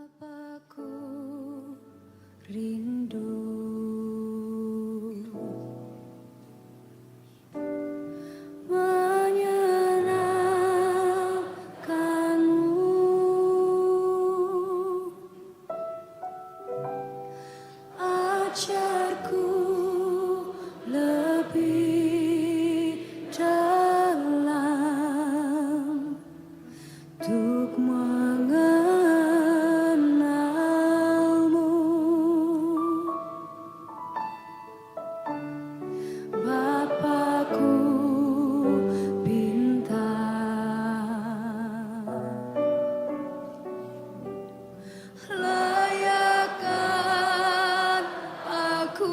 Bapakku rindu menyenangkanmu, ajarku lebih dalam untuk mengenalmu. Bapakku bintang, layakkan aku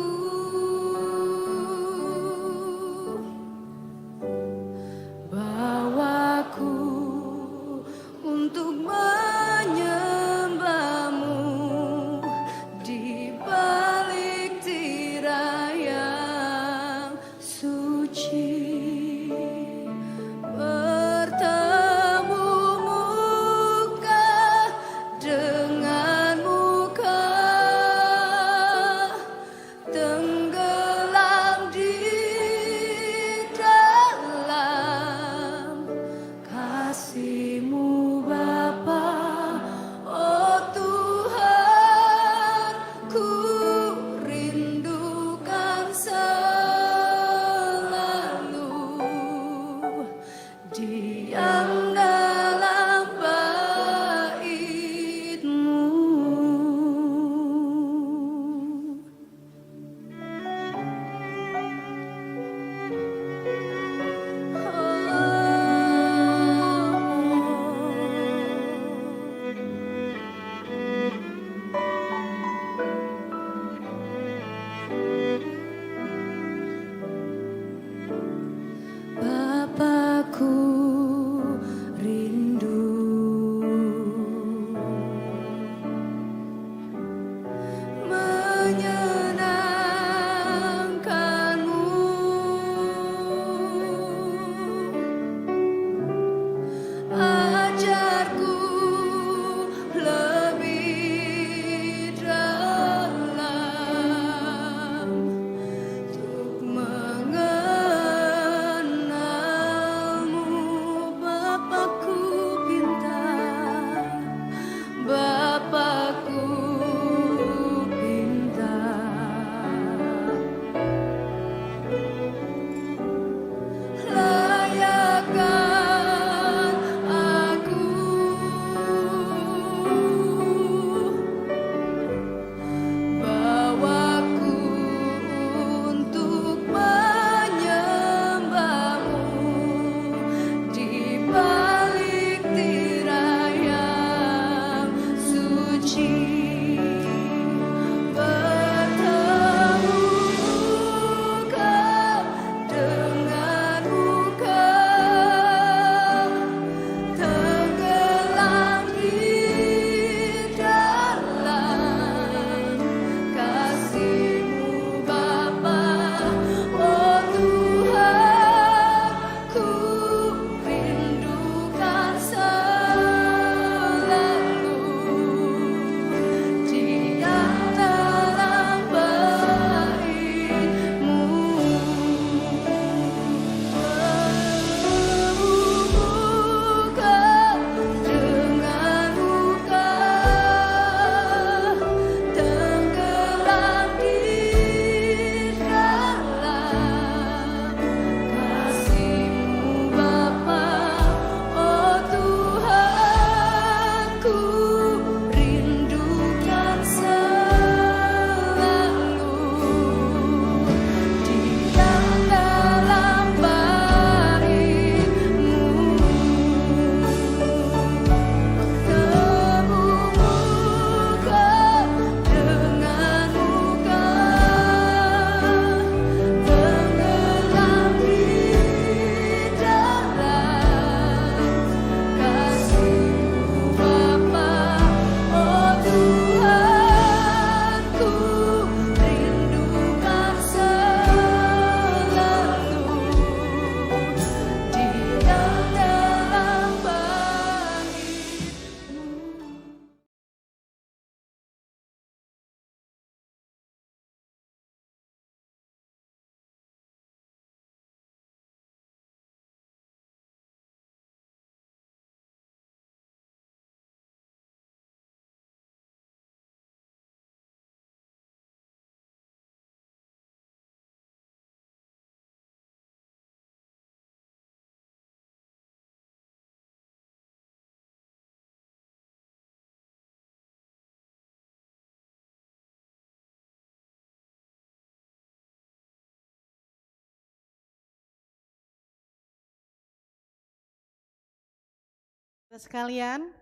Sekalian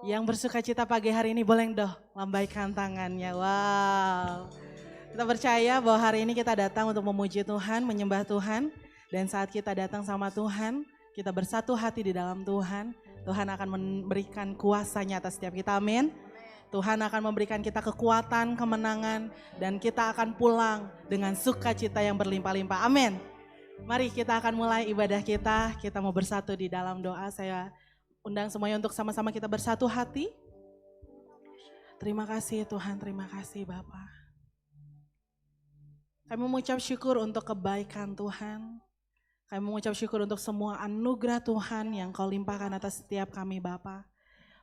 yang bersuka cita pagi hari ini boleh dong lambaikan tangannya. Wow. Kita percaya bahwa hari ini kita datang untuk memuji Tuhan, menyembah Tuhan. Dan saat kita datang sama Tuhan, kita bersatu hati di dalam Tuhan. Tuhan akan memberikan kuasa-Nya atas setiap kita, amin. Tuhan akan memberikan kita kekuatan, kemenangan. Dan kita akan pulang dengan sukacita yang berlimpah-limpah, amin. Mari kita akan mulai ibadah kita. Kita mau bersatu di dalam doa. Saya undang semuanya untuk sama-sama kita bersatu hati. Terima kasih Tuhan, terima kasih Bapa. Kami mengucap syukur untuk kebaikan Tuhan. Kami mengucap syukur untuk semua anugerah Tuhan yang Kau limpahkan atas setiap kami Bapa.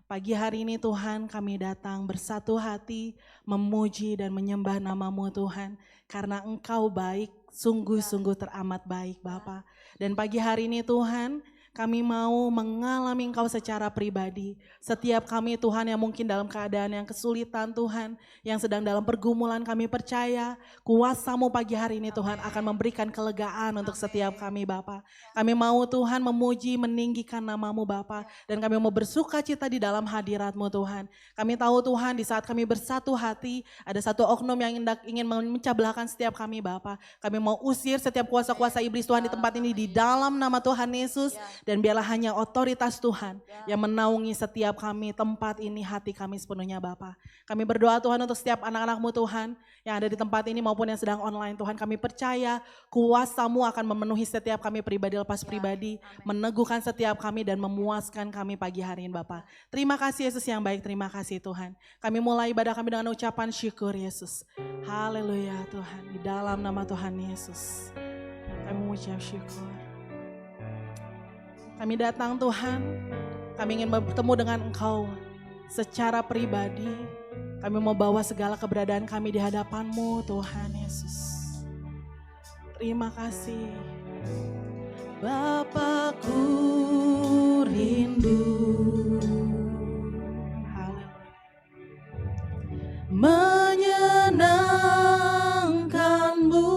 Pagi hari ini Tuhan kami datang bersatu hati memuji dan menyembah nama-Mu Tuhan. Karena Engkau baik, sungguh-sungguh teramat baik Bapa. Dan pagi hari ini Tuhan kami mau mengalami Engkau secara pribadi. Setiap kami Tuhan yang mungkin dalam keadaan yang kesulitan Tuhan, yang sedang dalam pergumulan, kami percaya kuasa-Mu pagi hari ini Tuhan akan memberikan kelegaan untuk setiap kami Bapa. Kami mau Tuhan memuji, meninggikan nama-Mu Bapa. Dan kami mau bersuka cita di dalam hadirat-Mu Tuhan. Kami tahu Tuhan di saat kami bersatu hati, ada satu oknum yang ingin memecah belahkan setiap kami Bapa. Kami mau usir setiap kuasa-kuasa iblis Tuhan di tempat ini di dalam nama Tuhan Yesus. Dan biarlah hanya otoritas Tuhan yang menaungi setiap kami, tempat ini, hati kami sepenuhnya Bapa. Kami berdoa Tuhan untuk setiap anak-anak-Mu Tuhan yang ada di tempat ini maupun yang sedang online Tuhan. Kami percaya kuasa-Mu akan memenuhi setiap kami pribadi lepas pribadi, meneguhkan setiap kami dan memuaskan kami pagi hari ini Bapa. Terima kasih Yesus yang baik, terima kasih Tuhan. Kami mulai ibadah kami dengan ucapan syukur Yesus. Haleluya Tuhan, di dalam nama Tuhan Yesus kami mengucap syukur. Kami datang Tuhan, kami ingin bertemu dengan Engkau secara pribadi. Kami mau bawa segala keberadaan kami di hadapan-Mu Tuhan Yesus. Terima kasih. Bapakku rindu menyenangkan-Mu.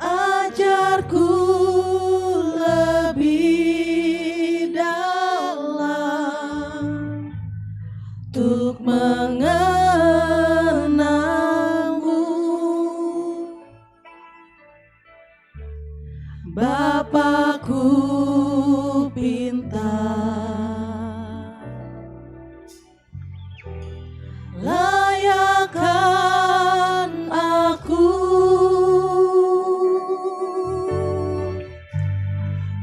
Ajarku lebih dalam untuk mengenal-Mu. Bapakku pintar, layakkan aku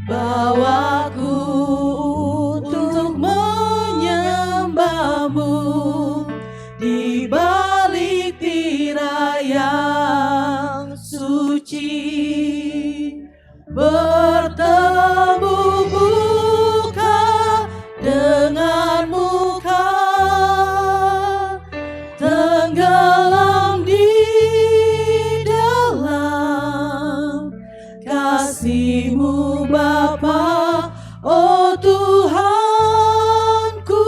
bawaku untuk menyembah-Mu di balik tirai yang suci. Bertemu muka dengan muka, tenggelam di dalam kasih-Mu Bapa. Oh Tuhan, ku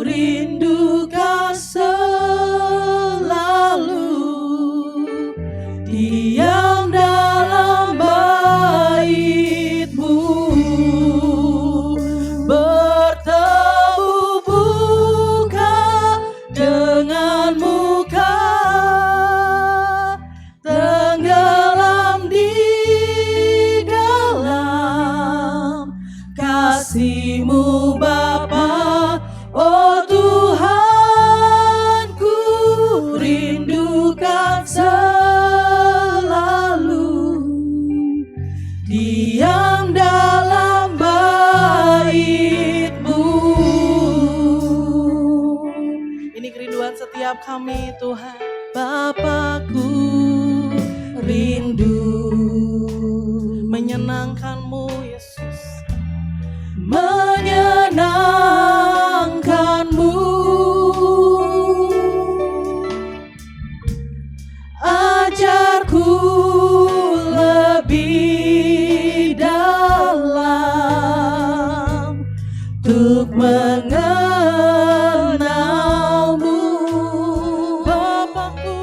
rindukan selalu diam dalam bait-Mu, bertemu muka dengan muka, tenggelam di dalam kasih-Mu Bapa. Oh Tuhan, ku rindukan selalu diam dalam bait-Mu. Ini kerinduan setiap kami Tuhan. Bapakku rindu menyenangkan-Mu Yesus, menyenangkan-Mu. Ajarku lebih dalam untuk mengenal-Mu. Bapakku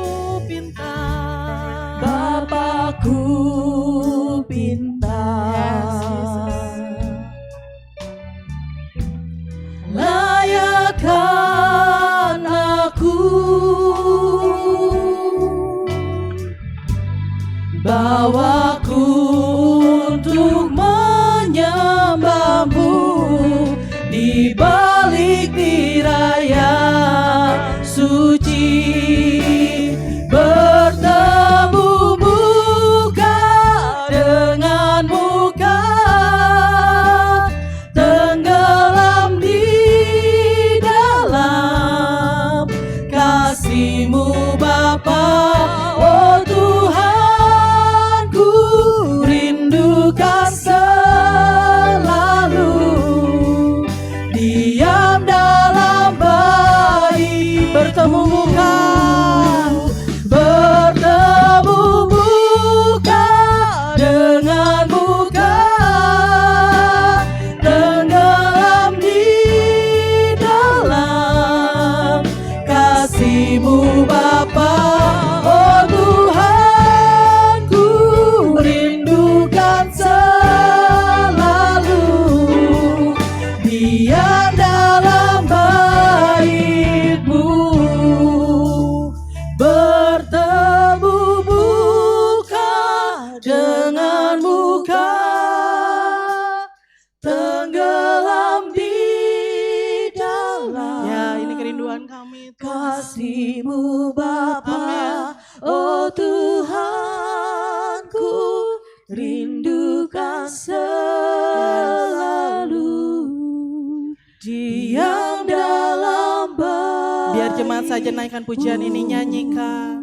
pintar, Bapakku pintar, bawaku untuk menyembahmu di balik niraya suci, bertemu muka dengan muka, tenggelam di dalam kasih-Mu Bapa. Oh Tuhan, ku rindukan selalu diam dalam bait, bertemu muka, bertemu muka dengan muka, tenggelam di dalam kasih-Mu Bapa. Oh Tuhan, ku rindukan selalu diam dalam bait-Mu, bertemu muka dengan muka, tenggelam di dalam. Ya, ini kerinduan kami Tuhan. Kasih-Mu Bapa. Amin. Oh Tuhan, ku rindukan selalu diam dalam bait. Biar jemaat saja naikkan pujian ini, nyanyikan.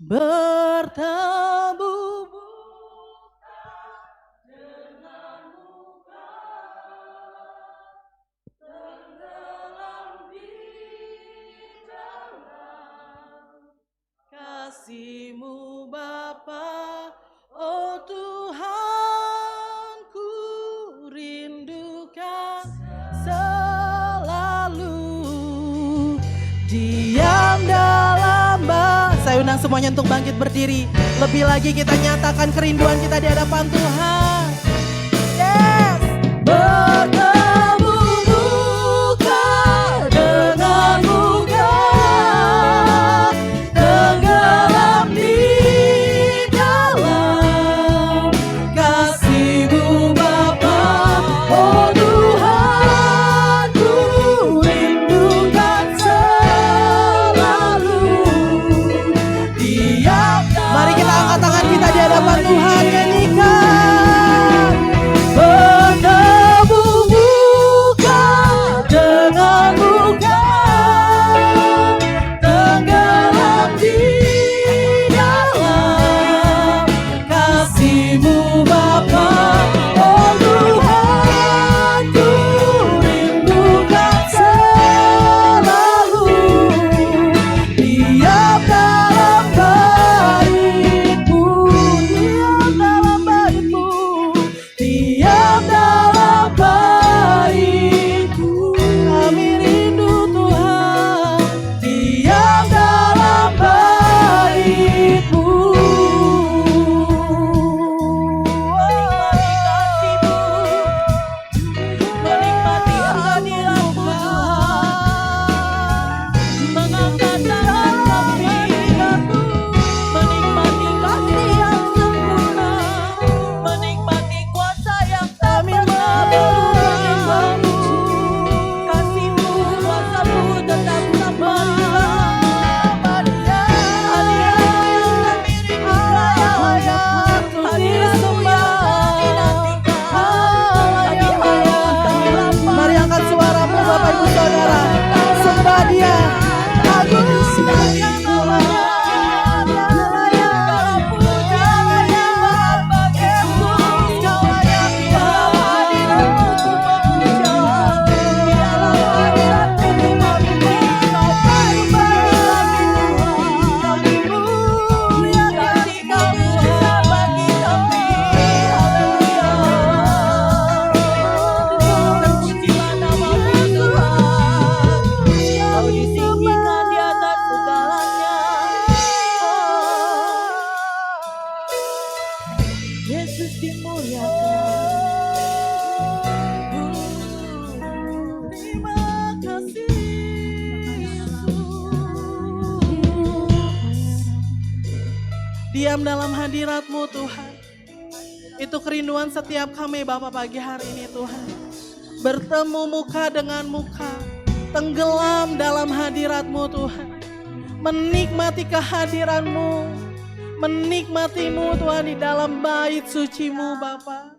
Bertemu kasih-Mu Bapa. Oh Tuhan, ku rindukan selalu diam dalam bait. Saya undang semuanya untuk bangkit berdiri. Lebih lagi kita nyatakan kerinduan kita di hadapan Tuhan. Yes. Bertemu muka dengan muka, tenggelam di dalam kasih-Mu Bapa. Oh Tuhan, ku rindukan selalu diam dalam. Mari kita angkat tangan kita di hadapan Tuhan, nyanyikan. Bertemu diam dalam hadirat-Mu Tuhan. Itu kerinduan setiap kami Bapa pagi hari ini Tuhan. Bertemu muka dengan muka, tenggelam dalam hadirat-Mu Tuhan. Menikmati kehadiran-Mu, menikmati-Mu Tuhan di dalam bait suci-Mu Bapa.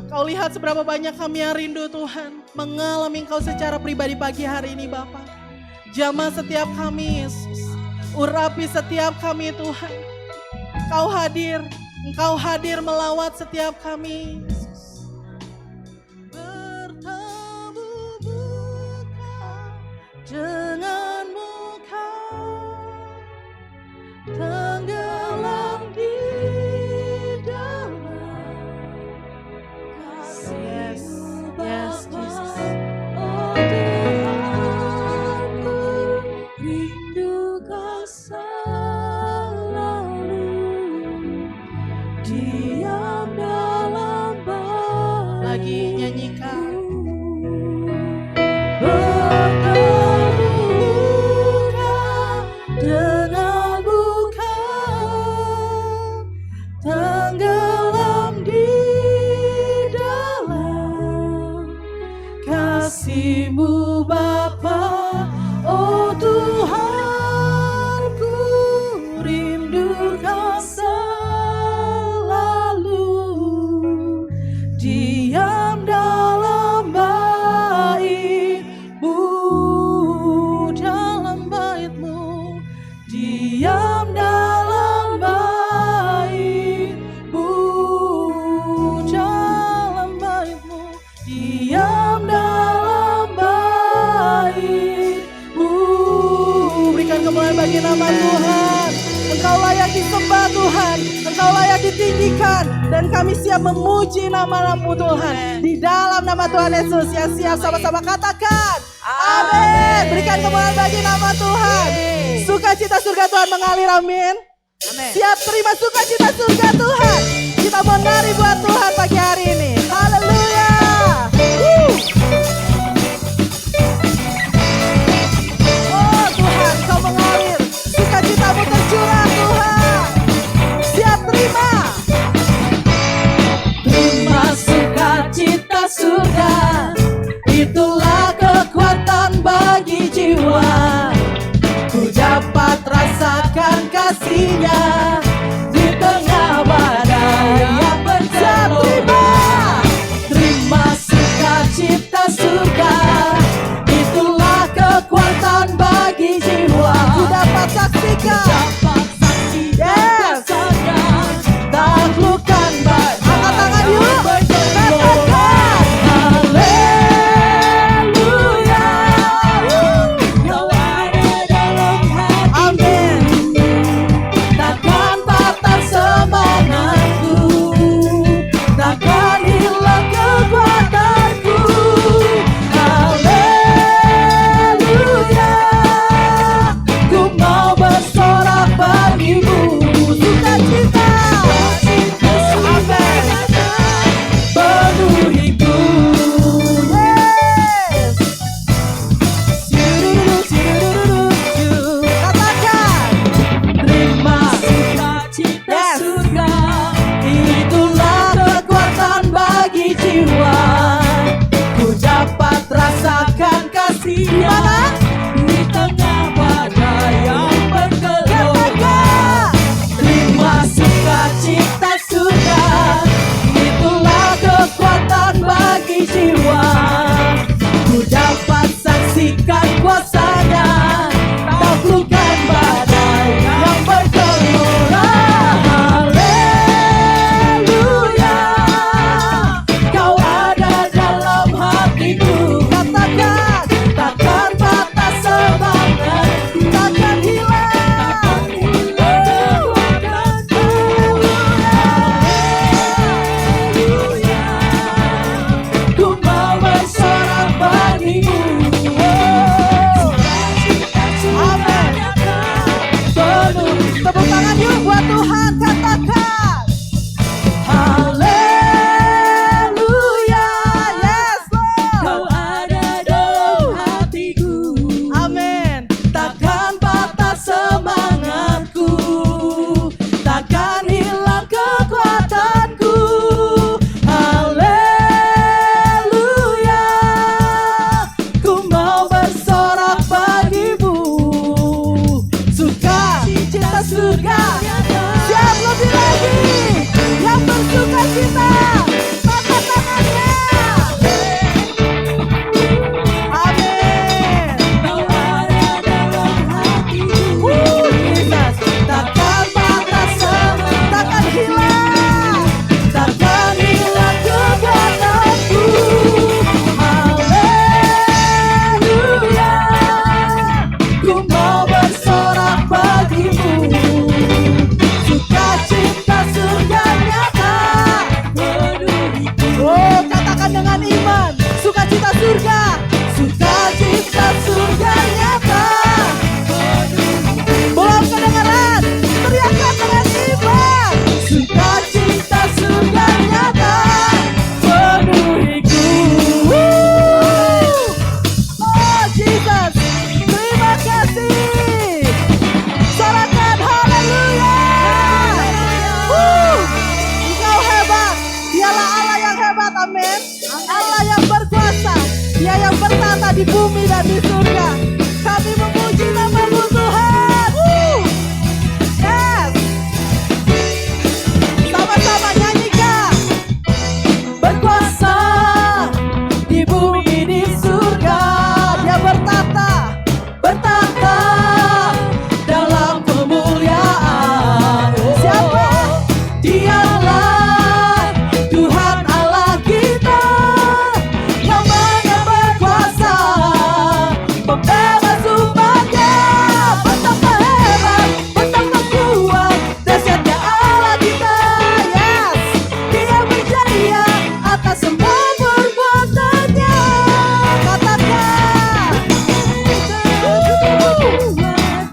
Kau lihat seberapa banyak kami yang rindu Tuhan, mengalami Engkau secara pribadi pagi hari ini Bapa. Jamah setiap kami Yesus, urapi setiap kami Tuhan. Engkau hadir melawat setiap kami Yesus. Dengan muka tenggelam di dalam kasih-Mu Bapa. Oh Tuhanku, rindu Kau selalu diam dalam bait. Lagi nyanyikan. Dengan buka tenggelam di dalam kasih-Mu Bapa. Oh Tuhanku, rindu Kau selalu diam dalam bait-Mu, dalam bait-Mu, diam dalam bait-Mu, dalam bait-Mu, diam dalam bait-Mu. Berikan kemuliaan bagi nama Tuhan. Engkau layak disembah Tuhan, Engkau layak ditinggikan, dan kami siap memuji nama-Mu Tuhan. Di dalam nama Tuhan Yesus yang siap sama-sama katakan amin. Berikan kemuliaan bagi nama Tuhan. Sukacita surga Tuhan mengalir, amin. Siap terima sukacita surga Tuhan. Kita menari buat Tuhan pagi hari ini. Haleluya. Oh Tuhan, Kau mengalir, sukacita-Mu tercurah Tuhan. Siap terima. Terima sukacita surga, itulah kekuatan bagi jiwa. Ku dapat rasakan kasih-Nya di tengah badai yang bergelombang. Terima sukacita surga, itulah kekuatan bagi jiwa. Ku dapat saksikan, yes, taklukkan badai. Angkat tangan yuk, katakan haleluya. Amin. Takkan patah semangatku, takkan hilang kekuatanku. Haleluya. Ku mau bersorak bagimu, sukacita. Amin. Penuhiku, yes. Katakan terima sukacita surga, itulah kekuatan bagi jiwa. Ku dapat rasakan kasih-Nya di tengah badai yang bergelombang. Terima sukacita surga, itulah kekuatan bagi jiwa. Ku dapat saksikan kuasa-Nya, taklukkan badai yang bergelora. Haleluya. Kau ada dalam hatiku. Katakan, takkan patah semangat, takkan hilang. Haleluya. Ku mau bersorak bagimu. di bumi dan di surga. Kami memuji nama-Mu Tuhan. Yes. Sama-sama nyanyikan. Berkuasa di bumi di surga, Dia bertata dalam kemuliaan. Siapa? Dialah Tuhan Allah kita, namanya berkuasa, pembebas umatnya. Betapa hebat, betapa kuat, dahsyatnya Allah kita. Yes, Dia berjaya atas semua perbuatannya. Katakan,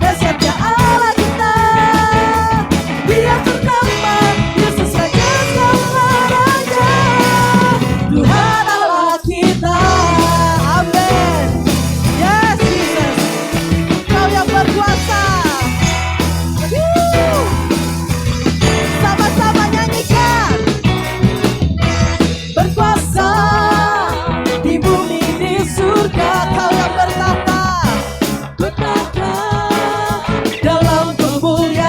dahsyatnya Allah kita. Dia ternama, Yesus Raja segala raja, Tuhan Allah kita. Amin. Yes, Jesus, Kau yang berkuasa. Woo. Sama-sama nyanyikan. Berkuasa di bumi di surga, Kau yang bertata dalam kemuliaan.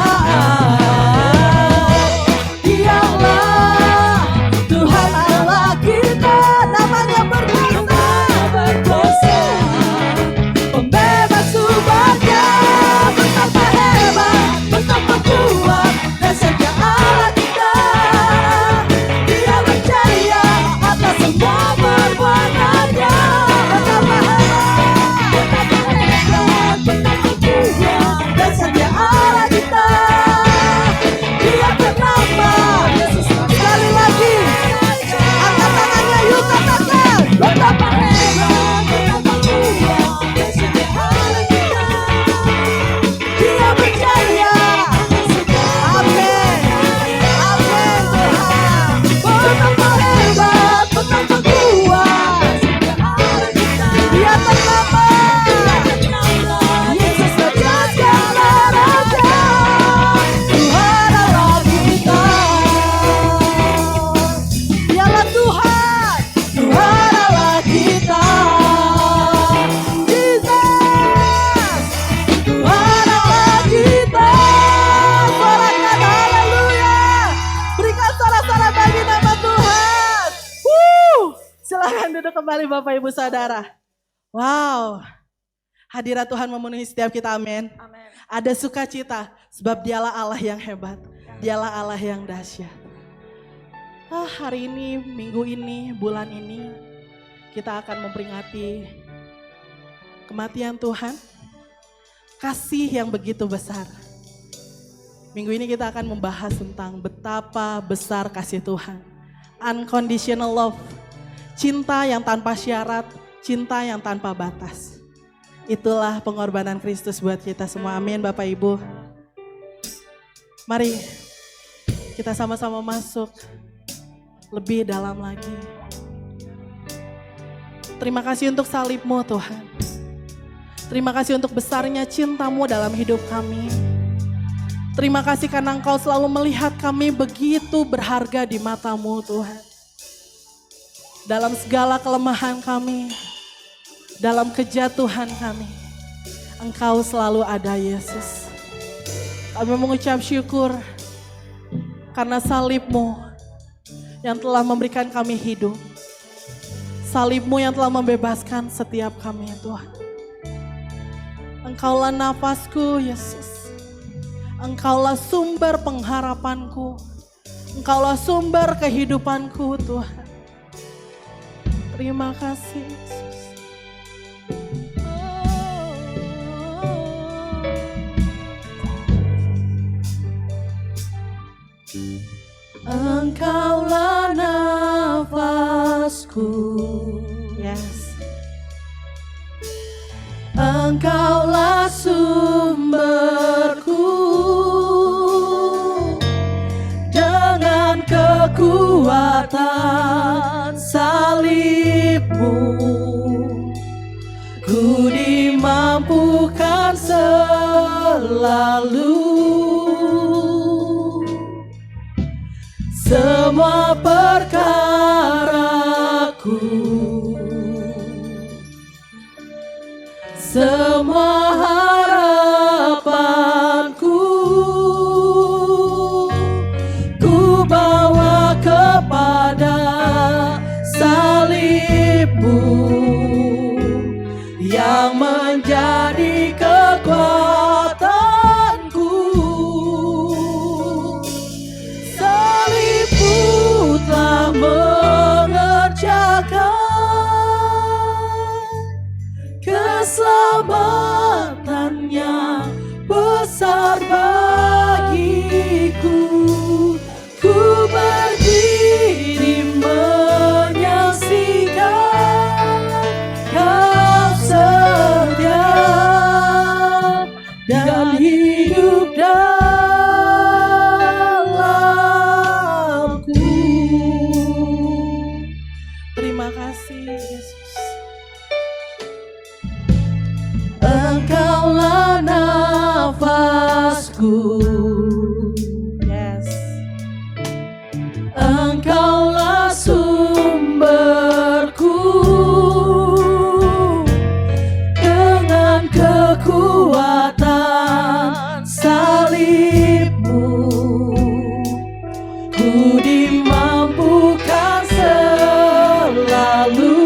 Dialah Tuhan Allah kita, namanya berkuasa, pembebas umatnya. Betapa hebat, betapa kuat, dahsyatnya Allah kita. Dia berjaya atas semua perbuatannya. Betapa hebat, betapa kuat, dahsyatnya Allah kita. Dia bernama Yesus. Sekali lagi, angkat tangannya, yuk katakan. Betapa hebat, betapa kuat, dahsyatnya Allah kita. Dia berjaya. Amin. Amin Tuhan. Betapa hebat, betapa kuat, Dia ternama. Yesus Raja segala raja, Tuhan Allah kita. Dialah Tuhan, Tuhan Allah kita. Jesus, Tuhan Allah kita. Sorakan haleluya. Berikan sorak-sorak bagi nama Tuhan. Silakan duduk kembali Bapak Ibu Saudara. Wow, hadirat Tuhan memenuhi setiap kita, amin. Ada sukacita, sebab Dialah Allah yang hebat, Dialah Allah yang dahsyat. Hari ini, minggu ini, bulan ini, kita akan memperingati kematian Tuhan, kasih yang begitu besar. Minggu ini kita akan membahas tentang betapa besar kasih Tuhan. Unconditional love, cinta yang tanpa syarat, cinta yang tanpa batas. Itulah pengorbanan Kristus buat kita semua. Amin Bapak Ibu. Mari kita sama-sama masuk lebih dalam lagi. Terima kasih untuk salib-Mu Tuhan. Terima kasih untuk besarnya cinta-Mu dalam hidup kami. Terima kasih karena Engkau selalu melihat kami begitu berharga di mata-Mu Tuhan. Dalam segala kelemahan kami, dalam kejatuhan kami, Engkau selalu ada Yesus. Kami mengucap syukur karena salib-Mu yang telah memberikan kami hidup. Salib-Mu yang telah membebaskan setiap kami Tuhan. Engkaulah nafasku Yesus. Engkaulah sumber pengharapanku. Engkaulah sumber kehidupanku Tuhan. Terima kasih Yesus. Engkaulah nafasku. Yes. Engkaulah sumberku. Dengan kekuatan salib-Mu, ku dimampukan selalu. Semua perkaraku semua harapanku ku bawa kepada salib-Mu yang menjadi kekuatanku. Salib-Mu telah mengerjakan keselamatan yang besar bagiku. Ku berdiri menyaksikan Kau setia dan hidup dalamku. Terima kasih Yesus. Engkaulah nafasku, Yes. Engkaulah sumberku. Dengan kekuatan salib-Mu ku dimampukan selalu.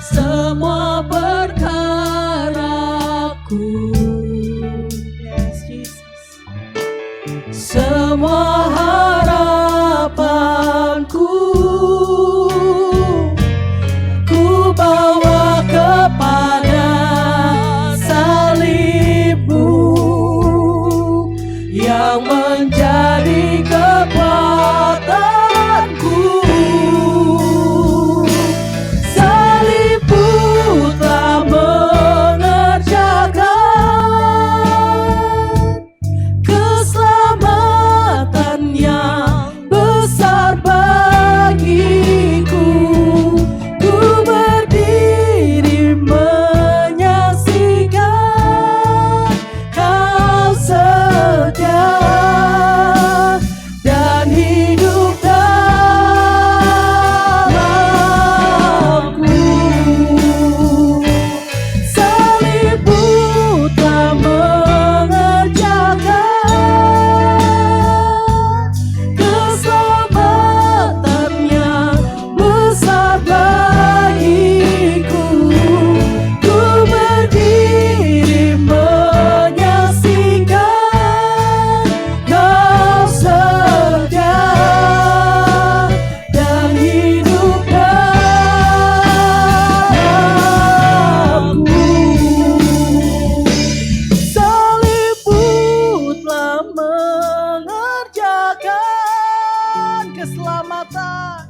Semua perkaraku, Yes, Jesus. semua harapanku ku bawa kepada salib-Mu yang menjadi kekuatanku. Salib-Mu telah mengerjakan keselamatan yang besar bagiku. Ku berdiri menyaksikan Kau setia dan hidup dalamku. Salib-Mu telah mengerjakan keselamatan yang besar bagiku. Ku berdiri menyaksikan Kau setia dan hidup dalamku. Salib-Mu telah mengerjakan keselamatan.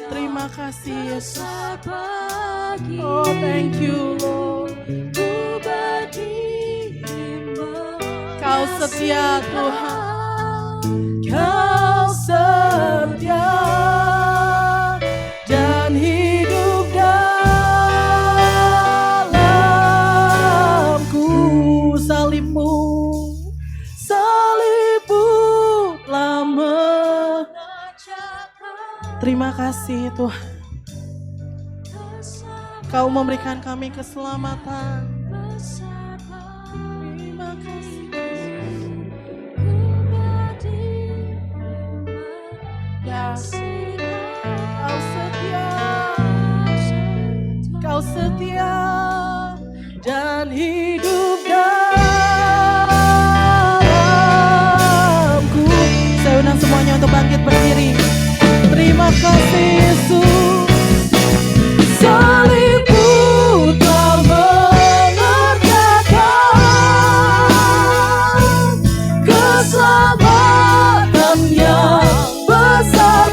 Terima kasih Yesus. Bagi Oh, thank you Lord. ku berdiri Kau setia Tuhan. Kau setia dan hidup dalamku. Salib-Mu, salib-Mu telah mengerjakan. Terima kasih Tuhan. Kau memberikan kami keselamatan. Terima kasih. Ya, Kau setia. Kau setia Dan hidup dalamku. Saya undang semuanya untuk bangkit berdiri. Terima kasih Yesus. Salib-Mu telah mengerjakan keselamatan yang besar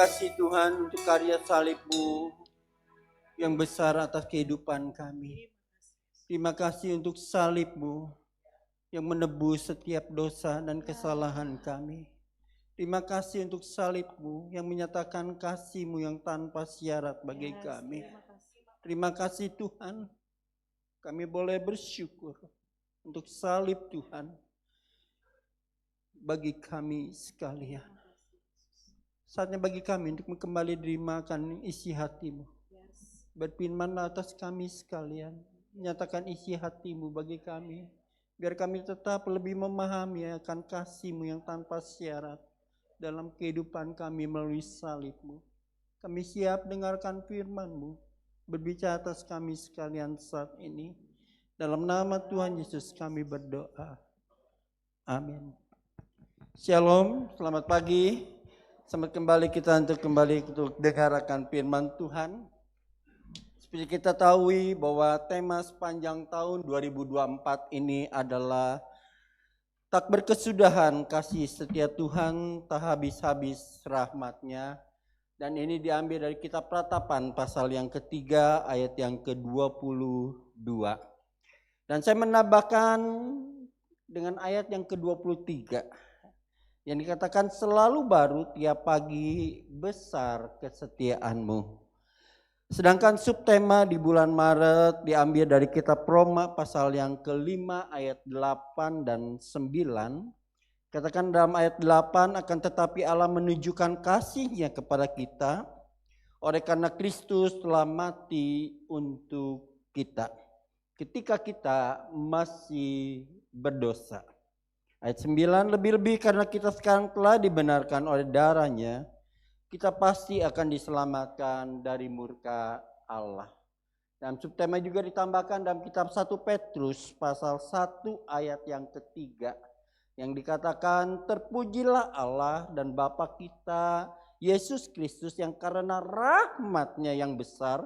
kasih Tuhan untuk karya salib-Mu yang besar atas kehidupan kami. Terima kasih untuk salib-Mu yang menebus setiap dosa dan kesalahan kami. Terima kasih untuk salib-Mu yang menyatakan kasih-Mu yang tanpa syarat bagi kami. Terima kasih Tuhan, kami boleh bersyukur untuk salib Tuhan bagi kami sekalian. Saatnya bagi kami untuk kembali dimakan isi hati-Mu. Berfirmanlah atas kami sekalian, menyatakan isi hati-Mu bagi kami, biar kami tetap lebih memahami akan kasih-Mu yang tanpa syarat dalam kehidupan kami melalui salib-Mu. Kami siap dengarkan firman-Mu, berbicara atas kami sekalian saat ini. Dalam nama Tuhan Yesus kami berdoa. Amin. Shalom, selamat pagi. Selamat kembali kita untuk dengarkan firman Tuhan. Seperti kita tahu bahwa tema sepanjang tahun 2024 ini adalah tak berkesudahan kasih setia Tuhan, tak habis-habis rahmat-Nya. Dan ini diambil dari kitab Ratapan pasal yang ketiga ayat yang ke-22. Dan saya menambahkan dengan ayat yang ke-23. Yang dikatakan selalu baru tiap pagi besar kesetiaan-Mu. Sedangkan subtema di bulan Maret diambil dari kitab Roma pasal yang ke-5 ayat 8 dan 9. Katakan dalam ayat 8, akan tetapi Allah menunjukkan kasih-Nya kepada kita oleh karena Kristus telah mati untuk kita ketika kita masih berdosa. Ayat 9, lebih-lebih karena kita sekarang telah dibenarkan oleh darah-Nya, kita pasti akan diselamatkan dari murka Allah. Dan subtema juga ditambahkan dalam kitab 1 Petrus pasal 1 ayat yang ketiga, yang dikatakan terpujilah Allah dan Bapa kita Yesus Kristus yang karena rahmat-Nya yang besar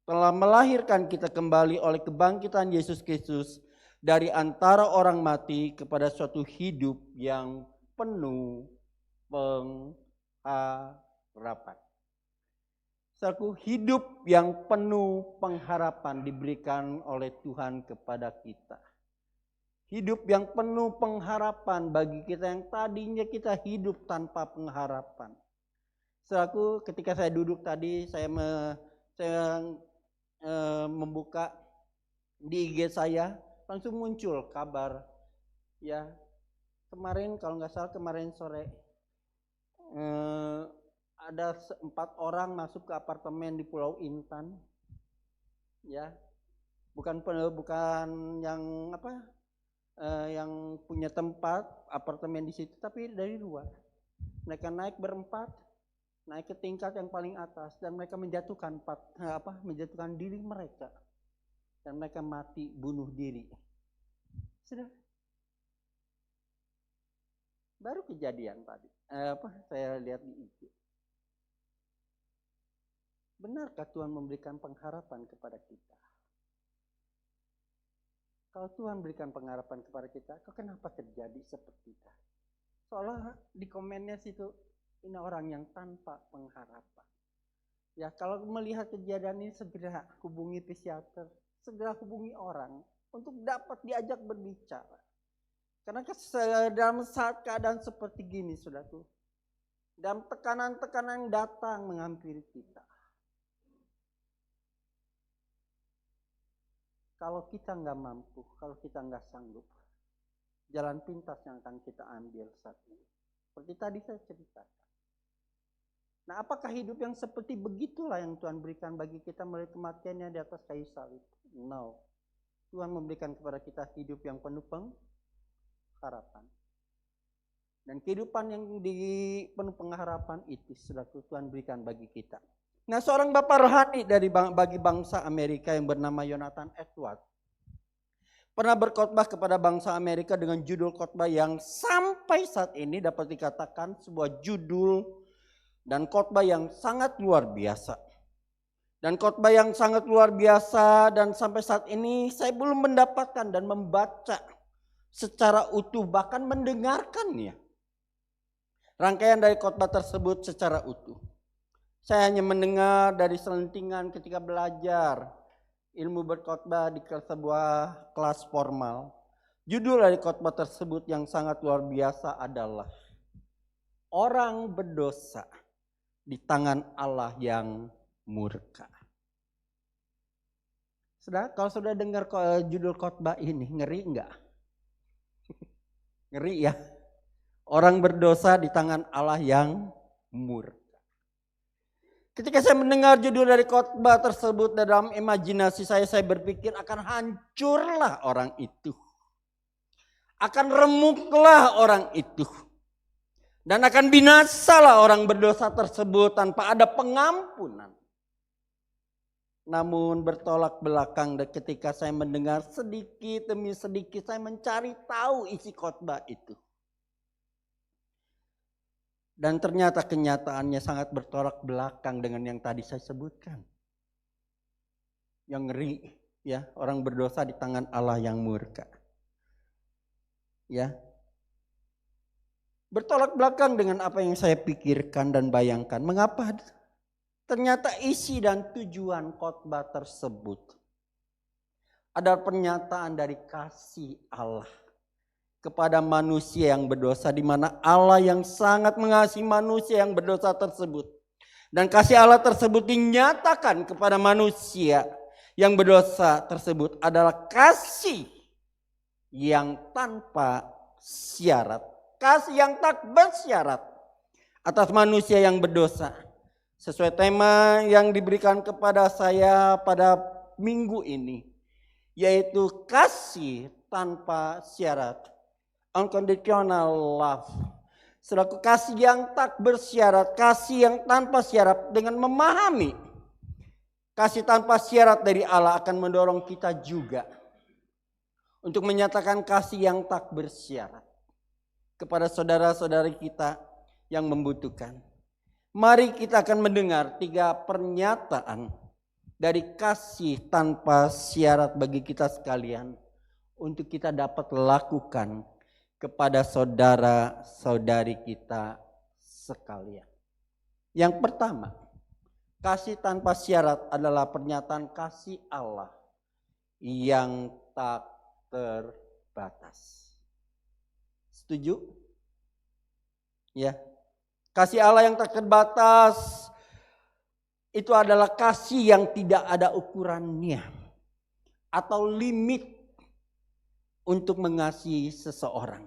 telah melahirkan kita kembali oleh kebangkitan Yesus Kristus dari antara orang mati kepada suatu hidup yang penuh pengharapan. Suatu hidup yang penuh pengharapan diberikan oleh Tuhan kepada kita. Hidup yang penuh pengharapan bagi kita yang tadinya kita hidup tanpa pengharapan. Saudaraku, ketika saya duduk tadi, saya membuka di IG saya, langsung muncul kabar, ya kemarin kalau nggak salah kemarin sore ada 4 orang masuk ke apartemen di Pulau Intan, ya bukan yang yang punya tempat apartemen di situ, tapi dari luar mereka naik berempat, naik ke tingkat yang paling atas dan mereka menjatuhkan diri mereka. Dan mereka mati bunuh diri. Sudah. Baru kejadian tadi. Saya lihat di IG. Benarkah Tuhan memberikan pengharapan kepada kita? Kalau Tuhan berikan pengharapan kepada kita, kok kenapa terjadi seperti itu? Soalnya di komennya situ, ini orang yang tanpa pengharapan. Ya kalau melihat kejadian ini segera hubungi psikiater. Segera hubungi orang untuk dapat diajak berbicara. Karena dalam saat keadaan seperti gini, saudaraku, dalam tekanan-tekanan yang datang menghampiri kita, kalau kita nggak mampu, kalau kita nggak sanggup, jalan pintas yang akan kita ambil saat ini. Seperti tadi saya ceritakan. Nah, apakah hidup yang seperti begitulah yang Tuhan berikan bagi kita melalui kematian-Nya di atas kayu salib? No. Tuhan memberikan kepada kita hidup yang penuh pengharapan. Dan kehidupan yang penuh pengharapan itu sudah Tuhan berikan bagi kita. Nah, seorang bapak rohani bagi bangsa Amerika yang bernama Jonathan Edwards pernah berkhotbah kepada bangsa Amerika dengan judul khotbah yang sampai saat ini dapat dikatakan sebuah judul dan khotbah yang sangat luar biasa. Dan khotbah yang sangat luar biasa dan sampai saat ini saya belum mendapatkan dan membaca secara utuh, bahkan mendengarkannya. Rangkaian dari khotbah tersebut secara utuh. Saya hanya mendengar dari selentingan ketika belajar ilmu berkhotbah di sebuah kelas formal. Judul dari khotbah tersebut yang sangat luar biasa adalah orang berdosa di tangan Allah yang murka. Saudara, kalau sudah dengar judul khotbah ini, ngeri enggak? Ngeri ya. Orang berdosa di tangan Allah yang murka. Ketika saya mendengar judul dari khotbah tersebut dalam imajinasi saya berpikir akan hancurlah orang itu. Akan remuklah orang itu. Dan akan binasalah orang berdosa tersebut tanpa ada pengampunan. Namun bertolak belakang ketika saya mendengar sedikit demi sedikit saya mencari tahu isi khotbah itu. Dan ternyata kenyataannya sangat bertolak belakang dengan yang tadi saya sebutkan. Yang ngeri ya, orang berdosa di tangan Allah yang murka. Ya. Bertolak belakang dengan apa yang saya pikirkan dan bayangkan. Mengapa? Ternyata isi dan tujuan khotbah tersebut adalah pernyataan dari kasih Allah kepada manusia yang berdosa, di mana Allah yang sangat mengasihi manusia yang berdosa tersebut. Dan kasih Allah tersebut dinyatakan kepada manusia yang berdosa tersebut adalah kasih yang tanpa syarat. Kasih yang tak bersyarat atas manusia yang berdosa. Sesuai tema yang diberikan kepada saya pada minggu ini, yaitu kasih tanpa syarat. Unconditional love. Selaku kasih yang tak bersyarat, kasih yang tanpa syarat, dengan memahami kasih tanpa syarat dari Allah akan mendorong kita juga untuk menyatakan kasih yang tak bersyarat kepada saudara-saudari kita yang membutuhkan. Mari kita akan mendengar 3 pernyataan dari kasih tanpa syarat bagi kita sekalian untuk kita dapat lakukan kepada saudara-saudari kita sekalian. Yang pertama, kasih tanpa syarat adalah pernyataan kasih Allah yang tak terbatas. Setuju? Ya. Kasih Allah yang tak terbatas itu adalah kasih yang tidak ada ukurannya atau limit untuk mengasihi seseorang.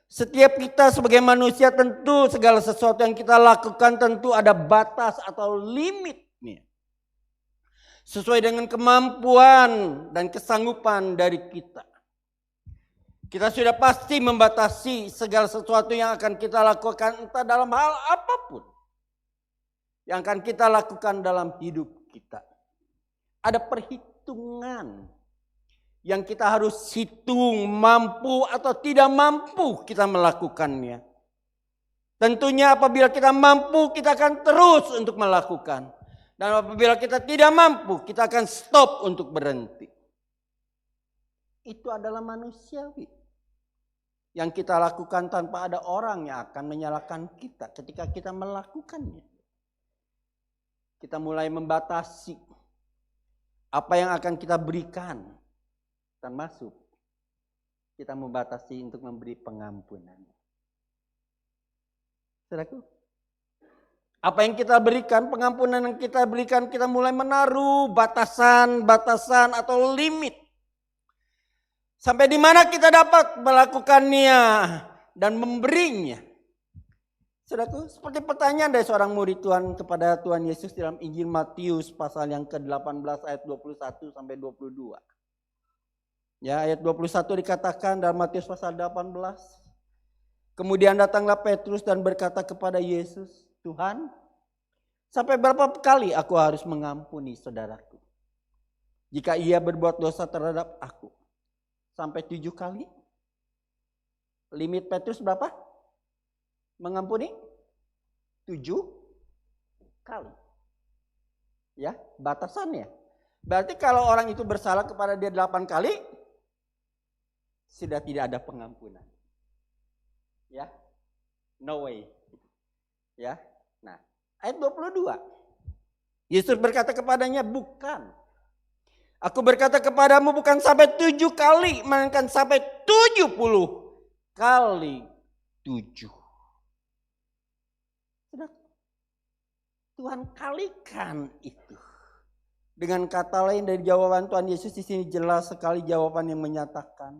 Setiap kita sebagai manusia tentu segala sesuatu yang kita lakukan tentu ada batas atau limitnya. Sesuai dengan kemampuan dan kesanggupan dari kita. Kita sudah pasti membatasi segala sesuatu yang akan kita lakukan entah dalam hal apapun. Yang akan kita lakukan dalam hidup kita. Ada perhitungan yang kita harus hitung mampu atau tidak mampu kita melakukannya. Tentunya apabila kita mampu kita akan terus untuk melakukan. Dan apabila kita tidak mampu kita akan stop untuk berhenti. Itu adalah manusiawi. Yang kita lakukan tanpa ada orang yang akan menyalahkan kita ketika kita melakukannya. Kita mulai membatasi apa yang akan kita berikan. Termasuk kita membatasi untuk memberi pengampunan. Saudaraku, apa yang kita berikan, pengampunan yang kita berikan, kita mulai menaruh batasan-batasan atau limit. Sampai di mana kita dapat melakukannya dan memberinya. Saudaraku, seperti pertanyaan dari seorang murid Tuhan kepada Tuhan Yesus dalam Injil Matius pasal yang ke-18 ayat 21 sampai 22. Ya, ayat 21 dikatakan dalam Matius pasal 18. Kemudian datanglah Petrus dan berkata kepada Yesus, Tuhan, sampai berapa kali aku harus mengampuni saudaraku jika ia berbuat dosa terhadap aku? Sampai 7 kali? Limit Petrus berapa? Mengampuni? 7 kali. Ya, batasannya. Berarti kalau orang itu bersalah kepada dia 8 kali, sudah tidak ada pengampunan. Ya, no way. Ya, nah Ayat 22. Yesus berkata kepadanya, bukan. Aku berkata kepadamu bukan sampai 7 kali, melainkan sampai 70 kali 7. Tuhan kalikan itu. Dengan kata lain dari jawaban Tuhan Yesus di sini jelas sekali jawaban yang menyatakan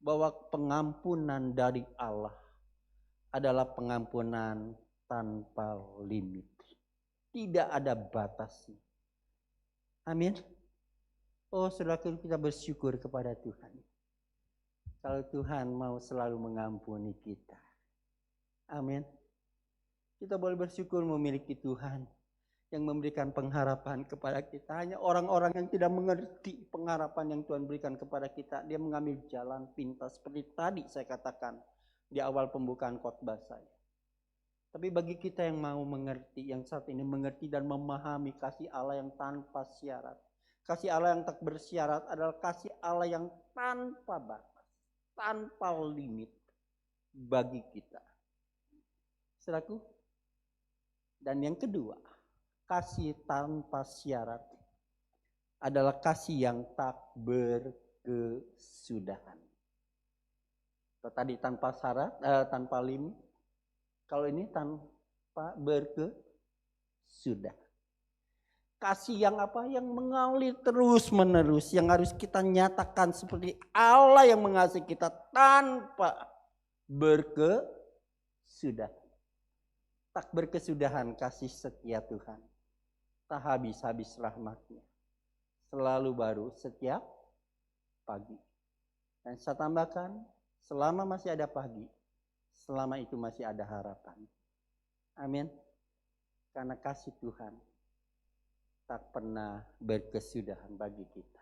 bahwa pengampunan dari Allah adalah pengampunan tanpa limit. Tidak ada batasnya. Amin. Oh saudara, kita bersyukur kepada Tuhan. Kalau Tuhan mau selalu mengampuni kita. Amin. Kita boleh bersyukur memiliki Tuhan yang memberikan pengharapan kepada kita. Hanya orang-orang yang tidak mengerti pengharapan yang Tuhan berikan kepada kita. Dia mengambil jalan pintas seperti tadi saya katakan di awal pembukaan khotbah saya. Tapi bagi kita yang mau mengerti, yang saat ini mengerti dan memahami kasih Allah yang tanpa syarat. Kasih Allah yang tak bersyarat adalah kasih Allah yang tanpa batas, tanpa limit bagi kita. Saudaraku, dan yang kedua, kasih tanpa syarat adalah kasih yang tak berkesudahan. Tadi tanpa syarat, tanpa limit. Kalau ini tanpa berkesudahan. Kasih yang apa? Yang mengalir terus menerus. Yang harus kita nyatakan seperti Allah yang mengasihi kita tanpa berkesudahan. Tak berkesudahan kasih setia Tuhan. Tak habis-habis rahmatnya. Selalu baru setiap pagi. Dan saya tambahkan, selama masih ada pagi, selama itu masih ada harapan. Amin. Karena kasih Tuhan tak pernah berkesudahan bagi kita.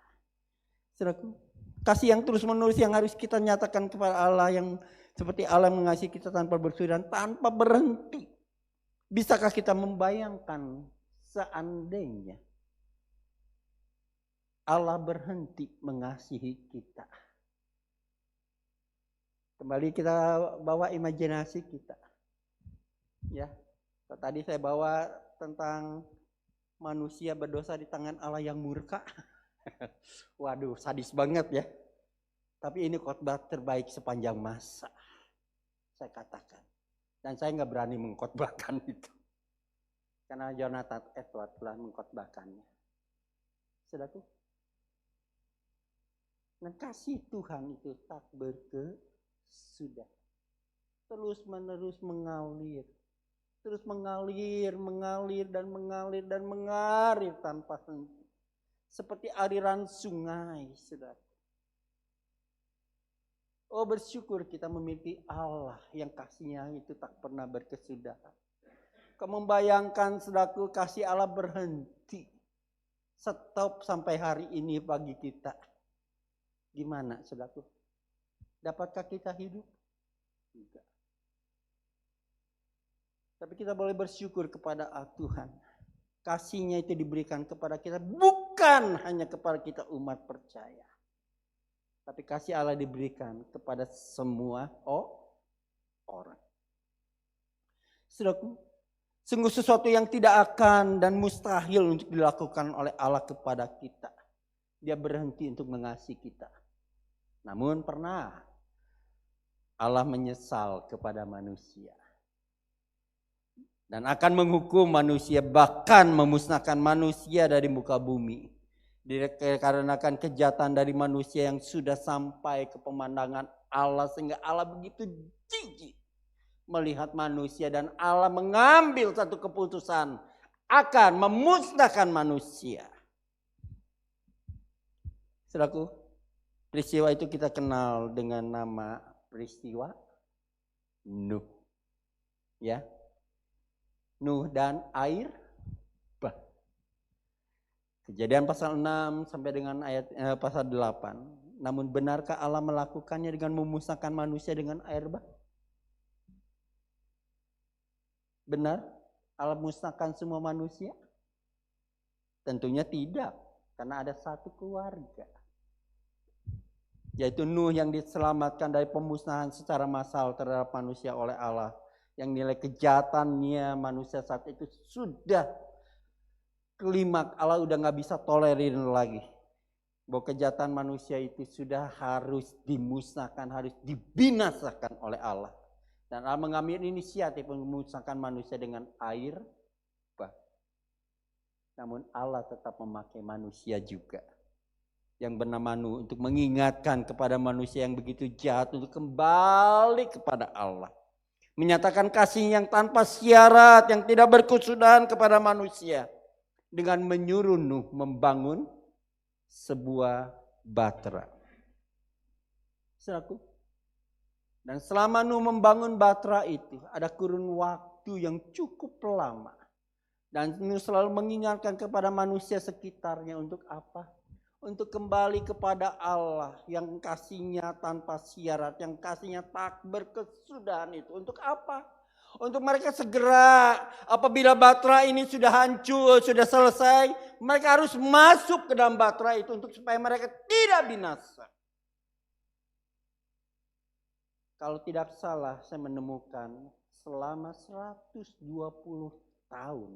Saudaraku, kasih yang terus menerus yang harus kita nyatakan kepada Allah, yang seperti Allah mengasihi kita tanpa berkesudahan, tanpa berhenti. Bisakah kita membayangkan seandainya Allah berhenti mengasihi kita? Kembali kita bawa imajinasi kita. Ya, tadi saya bawa tentang manusia berdosa di tangan Allah yang murka. Waduh, sadis banget ya. Tapi ini khotbah terbaik sepanjang masa, saya katakan. Dan saya nggak berani mengkhotbahkan itu. Karena Jonathan Edward telah mengkhotbahkannya. Saudaraku, dan kasih Tuhan itu tak berkesudahan. Terus menerus mengalir. Terus mengalir dan mengalir tanpa henti. Seperti aliran sungai, saudara. Oh, bersyukur kita memiliki Allah yang kasihnya itu tak pernah berkesudahan. Kau membayangkan, saudaraku, kasih Allah berhenti. Stop sampai hari ini bagi kita. Gimana, saudaraku? Dapatkah kita hidup? Tidak. Tapi kita boleh bersyukur kepada Tuhan. Kasihnya itu diberikan kepada kita bukan hanya kepada kita umat percaya. Tapi kasih Allah diberikan kepada semua orang. Saudaraku, sungguh sesuatu yang tidak akan dan mustahil untuk dilakukan oleh Allah kepada kita. Dia berhenti untuk mengasihi kita. Namun pernah Allah menyesal kepada manusia. Dan akan menghukum manusia, bahkan memusnahkan manusia dari muka bumi. Dikarenakan kejahatan dari manusia yang sudah sampai ke pemandangan Allah. Sehingga Allah begitu jijik melihat manusia. Dan Allah mengambil satu keputusan akan memusnahkan manusia. Saudaraku, peristiwa itu kita kenal dengan nama peristiwa Nuh. Ya, Nuh dan air bah. Kejadian pasal 6 sampai dengan ayat pasal 8. Namun benarkah Allah melakukannya dengan memusnahkan manusia dengan air bah? Benar Allah musnahkan semua manusia? Tentunya tidak, karena ada satu keluarga, yaitu Nuh yang diselamatkan dari pemusnahan secara massal terhadap manusia oleh Allah, Yang nilai kejahatannya manusia saat itu sudah klimaks, Allah udah gak bisa tolerin lagi. Bahwa kejahatan manusia itu sudah harus dimusnahkan, harus dibinasakan oleh Allah. Dan Allah mengambil inisiatif memusnahkan manusia dengan air bah. Namun Allah tetap memakai manusia juga yang bernama Nuh untuk mengingatkan kepada manusia yang begitu jahat untuk kembali kepada Allah. Menyatakan kasih yang tanpa syarat, yang tidak berkesudahan kepada manusia. Dengan menyuruh Nuh membangun sebuah batra. Saudaraku, dan selama Nuh membangun batra itu ada kurun waktu yang cukup lama. Dan Nuh selalu mengingatkan kepada manusia sekitarnya untuk apa? Untuk kembali kepada Allah yang kasihnya tanpa syarat, yang kasihnya tak berkesudahan itu. Untuk apa? Untuk mereka segera apabila batra ini sudah hancur, sudah selesai, mereka harus masuk ke dalam batra itu untuk supaya mereka tidak binasa. Kalau tidak salah saya menemukan selama 120 tahun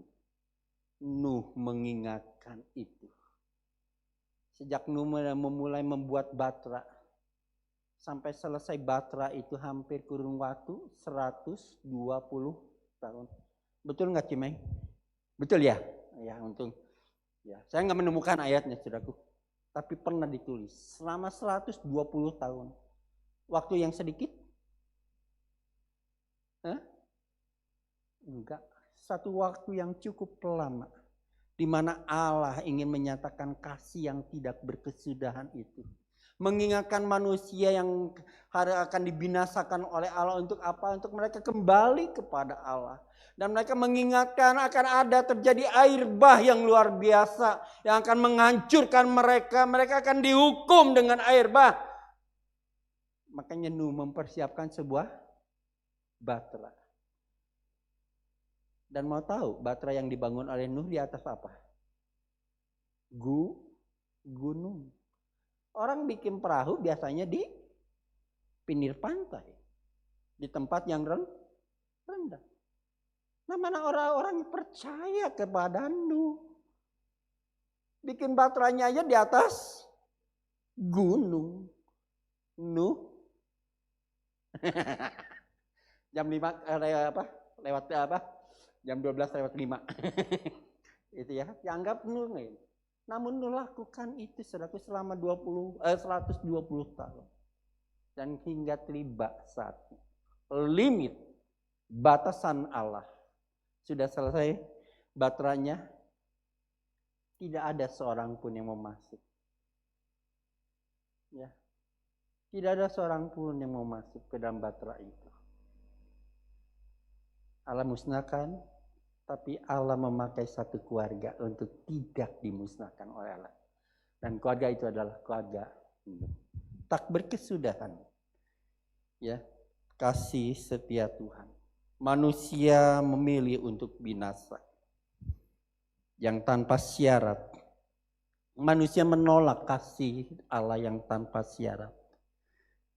Nuh mengingatkan itu. Sejak Nuh memulai membuat batra sampai selesai batra itu hampir kurun waktu 120 tahun. Betul nggak Cimeng? Betul ya? Ya untung. Ya, saya nggak menemukan ayatnya saudaraku. Tapi pernah ditulis selama 120 tahun. Waktu yang sedikit? Enggak. Satu waktu yang cukup lama. Di mana Allah ingin menyatakan kasih yang tidak berkesudahan itu. Mengingatkan manusia yang akan dibinasakan oleh Allah untuk apa? Untuk mereka kembali kepada Allah. Dan mereka mengingatkan akan ada terjadi air bah yang luar biasa. Yang akan menghancurkan mereka. Mereka akan dihukum dengan air bah. Makanya Nuh mempersiapkan sebuah batra. Dan mau tahu batra yang dibangun oleh Nuh di atas apa? Gunung. Orang bikin perahu biasanya di pinggir pantai. Di tempat yang rendah. Nah mana orang-orang percaya kepada Nuh. Bikin batranya aja di atas gunung. Nuh. Jam 5 lewat apa? Jam 12 lewat 5. Itu ya, dianggap Nuh. Namun Nuh lakukan itu saudaraku selama 120 tahun. Dan hingga tiba saat limit batasan Allah sudah selesai batranya, tidak ada seorang pun yang mau masuk. Ya. Tidak ada seorang pun yang mau masuk ke dalam batra itu. Allah musnahkan, tapi Allah memakai satu keluarga untuk tidak dimusnahkan oleh Allah. Dan keluarga itu adalah keluarga tak berkesudahan. Ya, kasih setia Tuhan. Manusia memilih untuk binasa. Yang tanpa syarat. Manusia menolak kasih Allah yang tanpa syarat.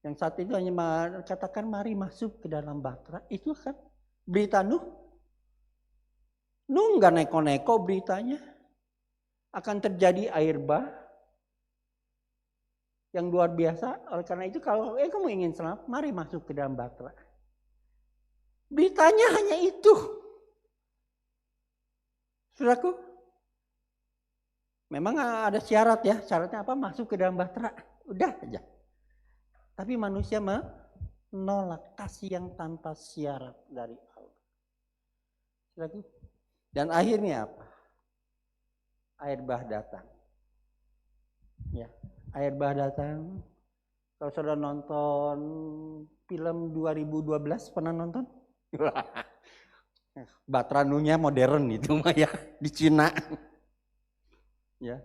Yang saat itu hanya katakan mari masuk ke dalam batra. Itu kan berita Nuh. Nuh nggak neko-neko beritanya. Akan terjadi air bah yang luar biasa. Oleh karena itu kalau kamu ingin selamat, mari masuk ke dalam batra. Beritanya hanya itu. Saudaraku, memang ada syarat ya. Syaratnya apa? Masuk ke dalam batra. Udah aja. Tapi manusia menolak kasih yang tanpa syarat dari Allah. Saudaraku, dan akhirnya apa? Air bah datang. Ya, air bah datang. Kalau saudara nonton film 2012, pernah nonton? Batra Nuhnya modern itu mah ya, di Cina. Ya.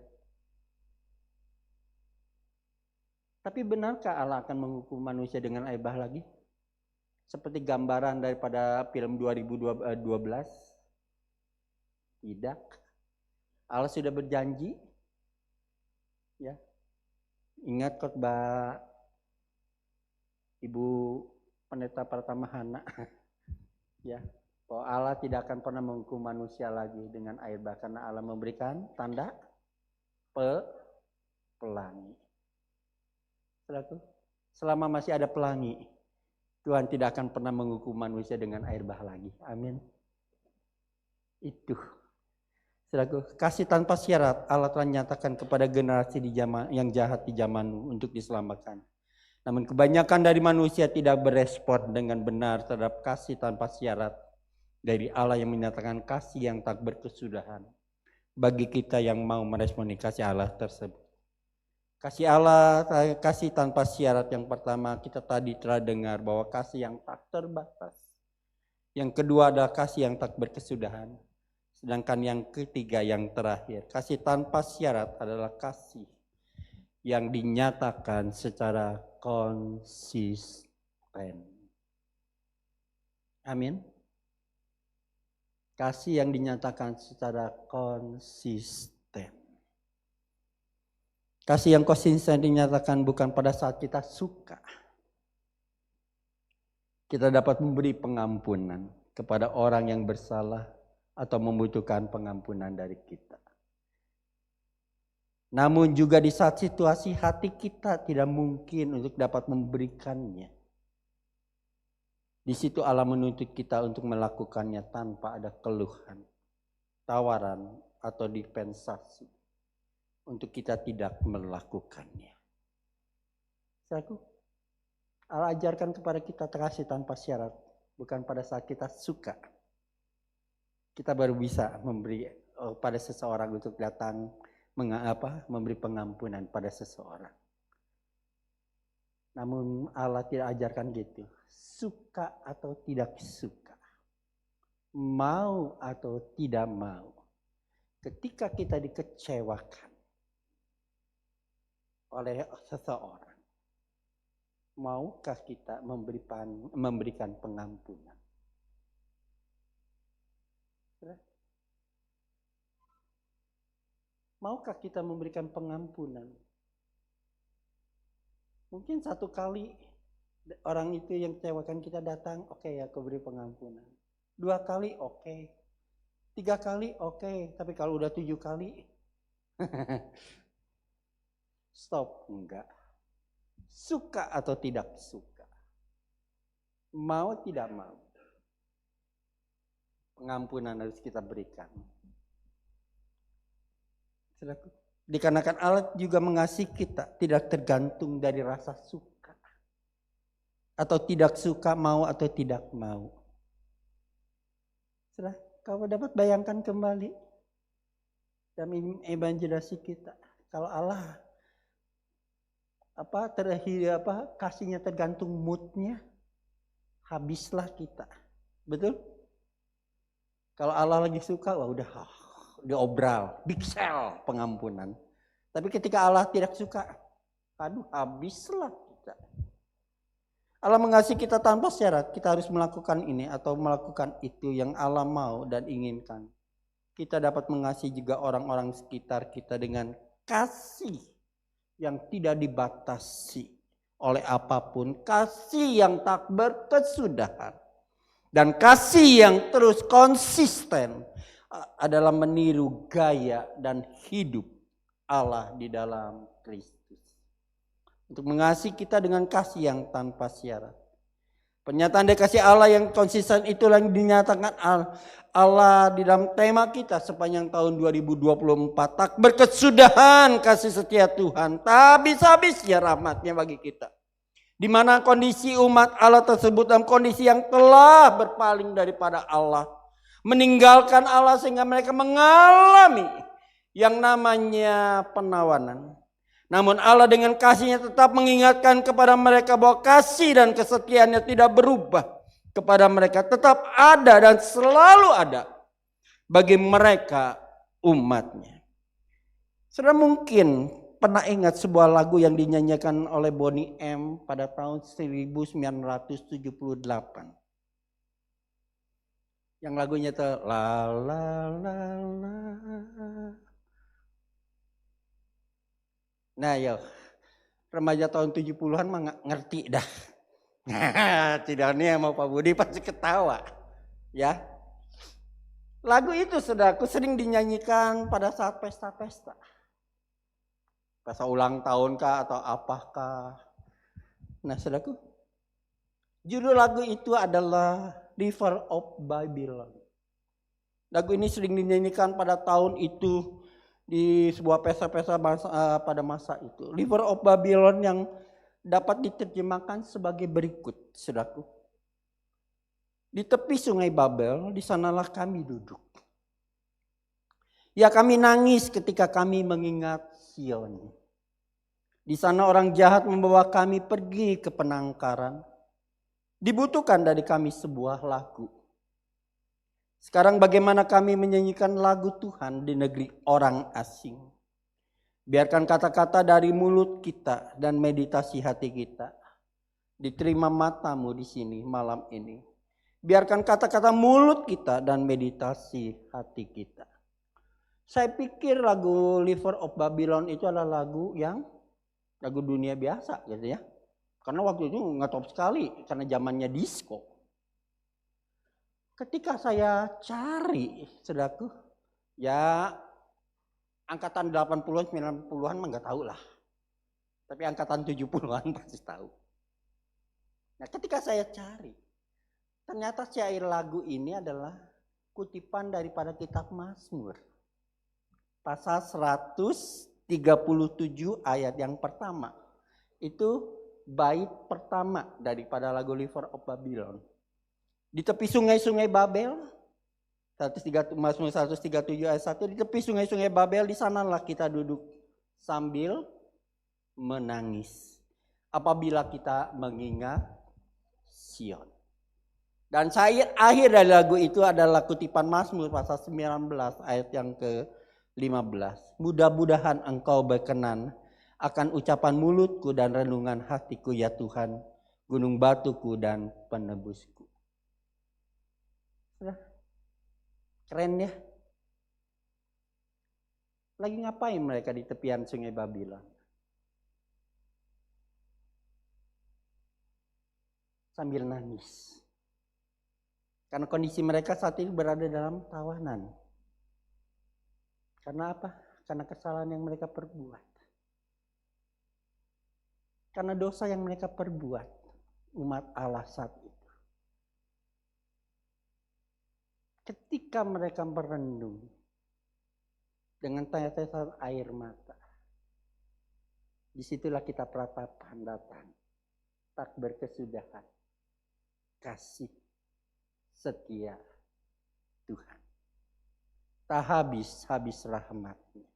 Tapi benarkah Allah akan menghukum manusia dengan air bah lagi? Seperti gambaran daripada film 2012? Tidak. Allah sudah berjanji. Ya. Ingat khotbah Ibu Pendeta Pratama Hana. Ya, bahwa Allah tidak akan pernah menghukum manusia lagi dengan air bah karena Allah memberikan tanda pelangi. Saudaraku, selama masih ada pelangi, Tuhan tidak akan pernah menghukum manusia dengan air bah lagi. Amin. Itu. Saudaraku, kasih tanpa syarat Allah telah nyatakan kepada generasi di zaman yang jahat di zamanmu untuk diselamatkan. Namun kebanyakan dari manusia tidak berespon dengan benar terhadap kasih tanpa syarat dari Allah yang menyatakan kasih yang tak berkesudahan bagi kita yang mau meresponi kasih Allah tersebut. Kasih Allah, kasih tanpa syarat yang pertama kita tadi telah dengar bahwa kasih yang tak terbatas. Yang kedua adalah kasih yang tak berkesudahan. Sedangkan yang ketiga yang terakhir, kasih tanpa syarat adalah kasih yang dinyatakan secara konsisten. Amin. Kasih yang dinyatakan secara konsisten. Kasih yang konsisten dinyatakan bukan pada saat kita suka. Kita dapat memberi pengampunan kepada orang yang bersalah atau membutuhkan pengampunan dari kita. Namun juga di saat situasi hati kita tidak mungkin untuk dapat memberikannya. Di situ Allah menuntut kita untuk melakukannya tanpa ada keluhan, tawaran, atau dispensasi. Untuk kita tidak melakukannya. Saudaraku, Allah ajarkan kepada kita kasih tanpa syarat. Bukan pada saat kita suka. Kita baru bisa memberi pada seseorang untuk datang memberi pengampunan pada seseorang. Namun Allah tidak ajarkan gitu. Suka atau tidak suka. Mau atau tidak mau. Ketika kita dikecewakan oleh seseorang, maukah kita memberikan pengampunan? Maukah kita memberikan pengampunan? Mungkin satu kali orang itu yang kecewakan kita datang, oke ya, aku beri pengampunan. 2 kali oke. 3 kali oke. Tapi kalau udah 7 kali, stop, enggak. Suka atau tidak suka? Mau tidak mau? Pengampunan harus kita berikan. Dikarenakan Allah juga mengasihi kita, tidak tergantung dari rasa suka atau tidak suka, mau atau tidak mau. Setelah kau dapat bayangkan kembali dalam evangelisi kita, kalau Allah kasihnya tergantung moodnya, habislah kita, betul? Kalau Allah lagi suka, wah udah diobral, big sell pengampunan. Tapi ketika Allah tidak suka, aduh habislah kita. Allah mengasihi kita tanpa syarat, kita harus melakukan ini atau melakukan itu yang Allah mau dan inginkan. Kita dapat mengasihi juga orang-orang sekitar kita dengan kasih yang tidak dibatasi oleh apapun, kasih yang tak berkesudahan, dan kasih yang terus konsisten adalah meniru gaya dan hidup Allah di dalam Kristus. Untuk mengasihi kita dengan kasih yang tanpa syarat. Pernyataan dari kasih Allah yang konsisten itulah yang dinyatakan Allah di dalam tema kita sepanjang tahun 2024. Tak berkesudahan kasih setia Tuhan, tak habis-habisnya rahmatnya bagi kita. Di mana kondisi umat Allah tersebut dalam kondisi yang telah berpaling daripada Allah, meninggalkan Allah sehingga mereka mengalami yang namanya penawanan. Namun Allah dengan kasihnya tetap mengingatkan kepada mereka bahwa kasih dan kesetiaannya tidak berubah kepada mereka, tetap ada dan selalu ada bagi mereka umatnya. Saudara mungkin pernah ingat sebuah lagu yang dinyanyikan oleh Bonnie M pada tahun 1978. Yang lagunya itu la la la la. Nah ya, remaja tahun 70-an mah ngerti dah. Tidak nih mau Pak Budi pasti ketawa. Ya. Lagu itu saudaraku sering dinyanyikan pada saat pesta-pesta. Pesta ulang tahun kah atau apakah. Nah saudaraku, judul lagu itu adalah River of Babylon. Lagu ini sering dinyanyikan pada tahun itu di sebuah pesta-pesta pada masa itu. River of Babylon yang dapat diterjemahkan sebagai berikut, saudaraku. Di tepi sungai Babel, di sanalah kami duduk. Ya kami nangis ketika kami mengingat Sion. Di sana orang jahat membawa kami pergi ke penangkaran. Dibutuhkan dari kami sebuah lagu. Sekarang bagaimana kami menyanyikan lagu Tuhan di negeri orang asing. Biarkan kata-kata dari mulut kita dan meditasi hati kita diterima matamu di sini malam ini. Biarkan kata-kata mulut kita dan meditasi hati kita. Saya pikir lagu River of Babylon itu adalah lagu dunia biasa gitu ya. Karena waktu itu ngetop sekali karena zamannya disco. Ketika saya cari, saudaraku, ya angkatan 80-an 90-an mah enggak tahu lah. Tapi angkatan 70-an pasti tahu. Nah, ketika saya cari, ternyata syair lagu ini adalah kutipan daripada kitab Mazmur. Pasal 137 ayat yang pertama. Itu bait pertama daripada lagu River of Babylon. Di tepi sungai-sungai Babel, Mazmur 137 ayat 1, di tepi sungai-sungai Babel di sanalah kita duduk sambil menangis. Apabila kita mengingat Sion. Dan akhir dari lagu itu adalah kutipan Mazmur pasal 19 ayat yang ke-15. Mudah-mudahan engkau berkenan akan ucapan mulutku dan renungan hatiku ya Tuhan, gunung batuku dan penebusku. Keren ya. Lagi ngapain mereka di tepian sungai Babylon? Sambil nangis. Karena kondisi mereka saat ini berada dalam tawanan. Karena apa? Karena kesalahan yang mereka perbuat. Karena dosa yang mereka perbuat. Umat Allah saat itu. Ketika mereka merenung dengan tetesan air mata, disitulah kita peratapan datang, tak berkesudahan, kasih setia Tuhan, tak habis rahmatnya.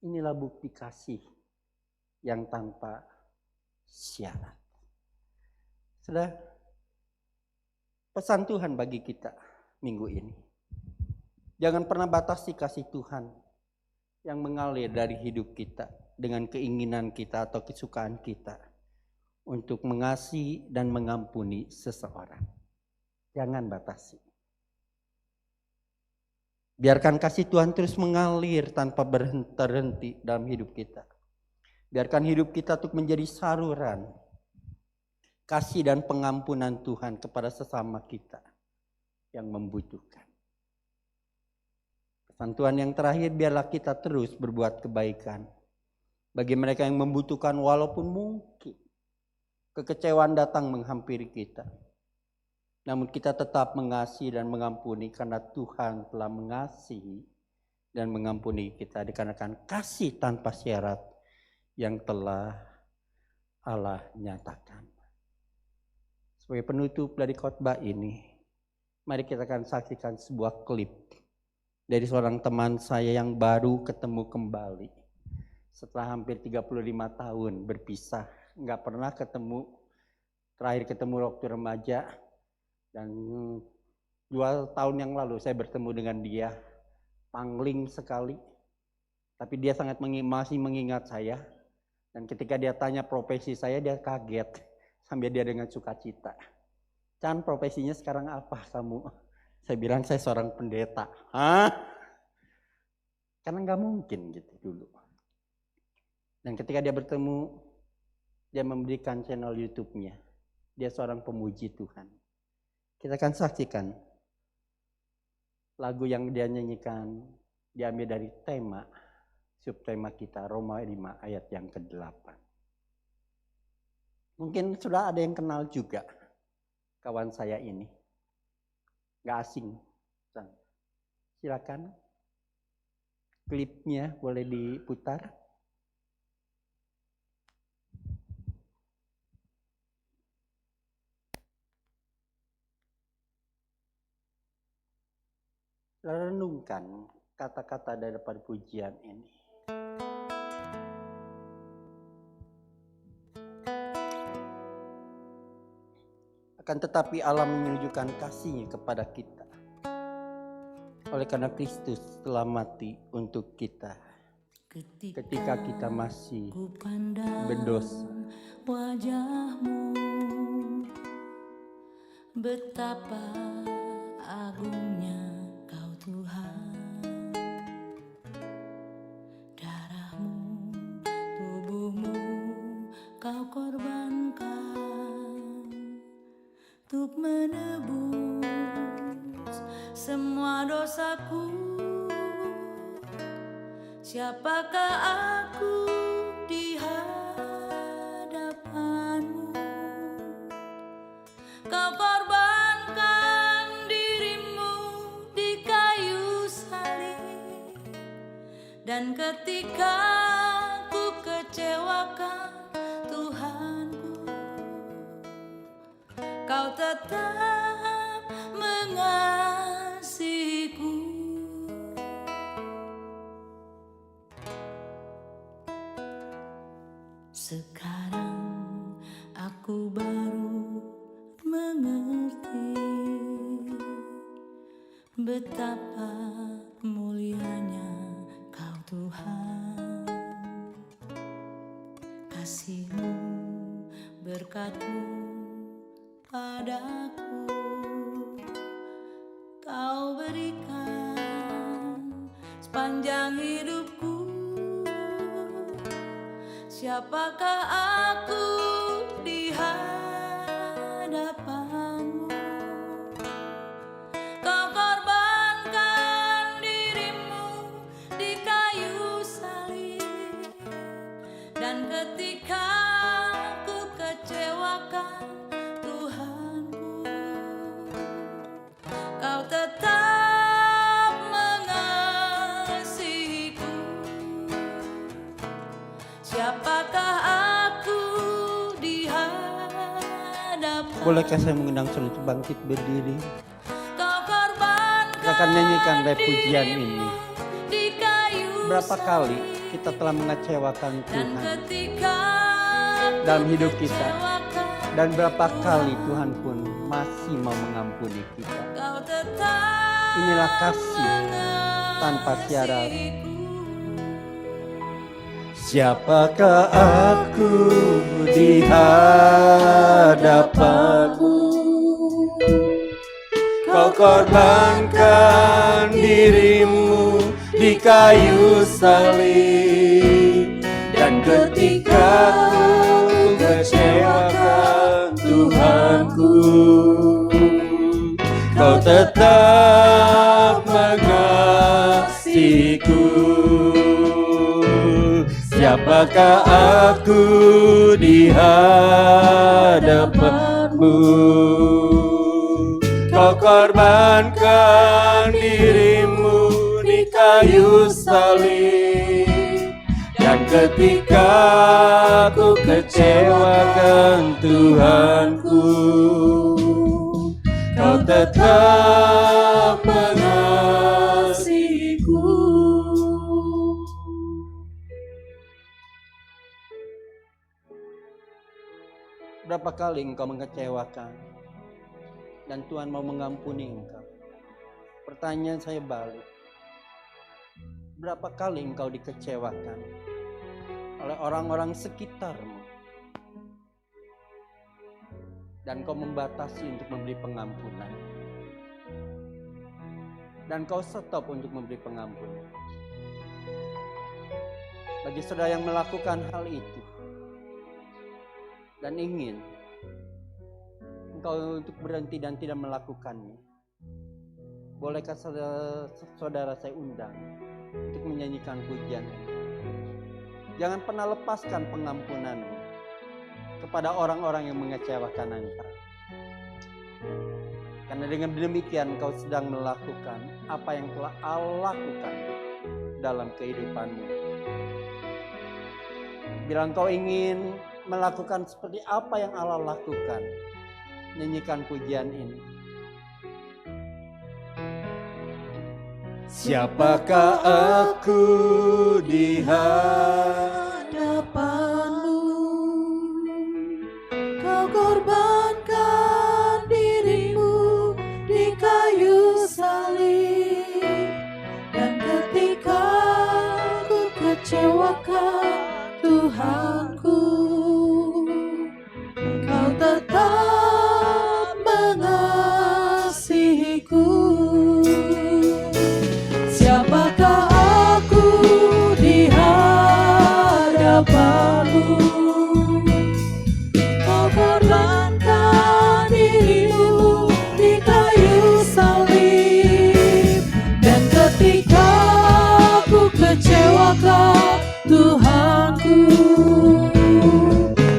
Inilah bukti kasih yang tanpa syarat. Sudah pesan Tuhan bagi kita minggu ini. Jangan pernah batasi kasih Tuhan yang mengalir dari hidup kita dengan keinginan kita atau kesukaan kita untuk mengasihi dan mengampuni seseorang. Jangan batasi. Biarkan kasih Tuhan terus mengalir tanpa berhenti dalam hidup kita. Biarkan hidup kita untuk menjadi saluran kasih dan pengampunan Tuhan kepada sesama kita yang membutuhkan. Pesan Tuhan yang terakhir, biarlah kita terus berbuat kebaikan bagi mereka yang membutuhkan walaupun mungkin kekecewaan datang menghampiri kita. Namun kita tetap mengasihi dan mengampuni karena Tuhan telah mengasihi dan mengampuni kita dikarenakan kasih tanpa syarat yang telah Allah nyatakan. Sebagai penutup dari khotbah ini, mari kita akan saksikan sebuah klip dari seorang teman saya yang baru ketemu kembali. Setelah hampir 35 tahun berpisah, nggak pernah ketemu, terakhir ketemu waktu remaja. Dan 2 tahun yang lalu saya bertemu dengan dia, pangling sekali. Tapi dia sangat masih mengingat saya. Dan ketika dia tanya profesi saya, dia kaget. Sambil dia dengan sukacita. Chan, profesinya sekarang apa kamu? Saya bilang saya seorang pendeta. Hah? Karena nggak mungkin gitu dulu. Dan ketika dia bertemu, dia memberikan channel YouTube-nya. Dia seorang pemuji Tuhan. Kita akan saksikan lagu yang dia nyanyikan diambil dari tema, subtema kita Roma 5 ayat yang ke-8. Mungkin sudah ada yang kenal juga kawan saya ini. Gak asing. Silakan. Klipnya boleh diputar. Renungkan kata-kata daripada pujian ini. Akan tetapi Allah menunjukkan kasih-Nya kepada kita. Oleh karena Kristus telah mati untuk kita. Ketika kita masih berdosa. Wajahmu betapa agungnya Kau Tuhan. Darahmu, tubuhmu Kau korbankan untuk menebus semua dosaku. Siapakah aku di hadapan-Mu? Kau korbankan dirimu di kayu salib. Dan ketika ku kecewakan Tuhanku, Kau tetap mengasihiku. Sekarang aku baru mengerti betapa mulianya Kau Tuhan. Kasih-Mu, berkat-Mu padaku Kau berikan sepanjang hidupku. Siapakah aku di hadapan-Mu? Kau korbankan dirimu di kayu salib. Dan ketika ku kecewakan Tuhanku, Kau tetap mengasihiku. Siapakah aku di hadapan? Bolehkah saya mengundang saudara untuk bangkit berdiri? Kau korbankan Kita akan nyanyikan dari pujian ini. di kayu Berapa kali salib. kita telah mengecewakan Dan Tuhan ketika dalam hidup kita. kecewakan, Dan berapa kali Tuhan pun masih mau mengampuni kita. Kau tetap Inilah kasih tanpa syarat. mengasihiku. Siapakah aku di hadapan-Mu? Kau korbankan dirimu di kayu salib. Dan ketika ku kecewakan Tuhanku, Kau tetap mengasihiku. Siapakah aku di hadapan-Mu? Kau korbankan dirimu di kayu salib. Dan ketika ku kecewakan Tuhanku, Kau tetap mengasihiku. Berapa kali engkau mengecewakan dan Tuhan mau mengampuni engkau? Pertanyaan saya balik. Berapa kali engkau dikecewakan oleh orang-orang sekitarmu dan kau membatasi untuk memberi pengampunan, dan kau stop untuk memberi pengampunan? Bagi saudara yang melakukan hal itu dan ingin engkau engkau untuk berhenti dan tidak melakukannya. Bolehkah saudara saya undang untuk menyanyikan pujian? Jangan pernah lepaskan pengampunanmu kepada orang-orang yang mengecewakan engkau. Karena dengan demikian engkau sedang melakukan apa yang telah Allah lakukan dalam kehidupanmu. Bila engkau ingin melakukan seperti apa yang Allah lakukan, nyanyikan pujian ini. Siapakah aku di hadapanmu, kau korbankan dirimu di kayu salib, dan ketika ku kecewakan Tuhanku, kau tetap mengasihiku. Siapakah aku di hadapanmu, kau korbankan dirimu di kayu salib, dan ketika ku kecewakan Tuhanku,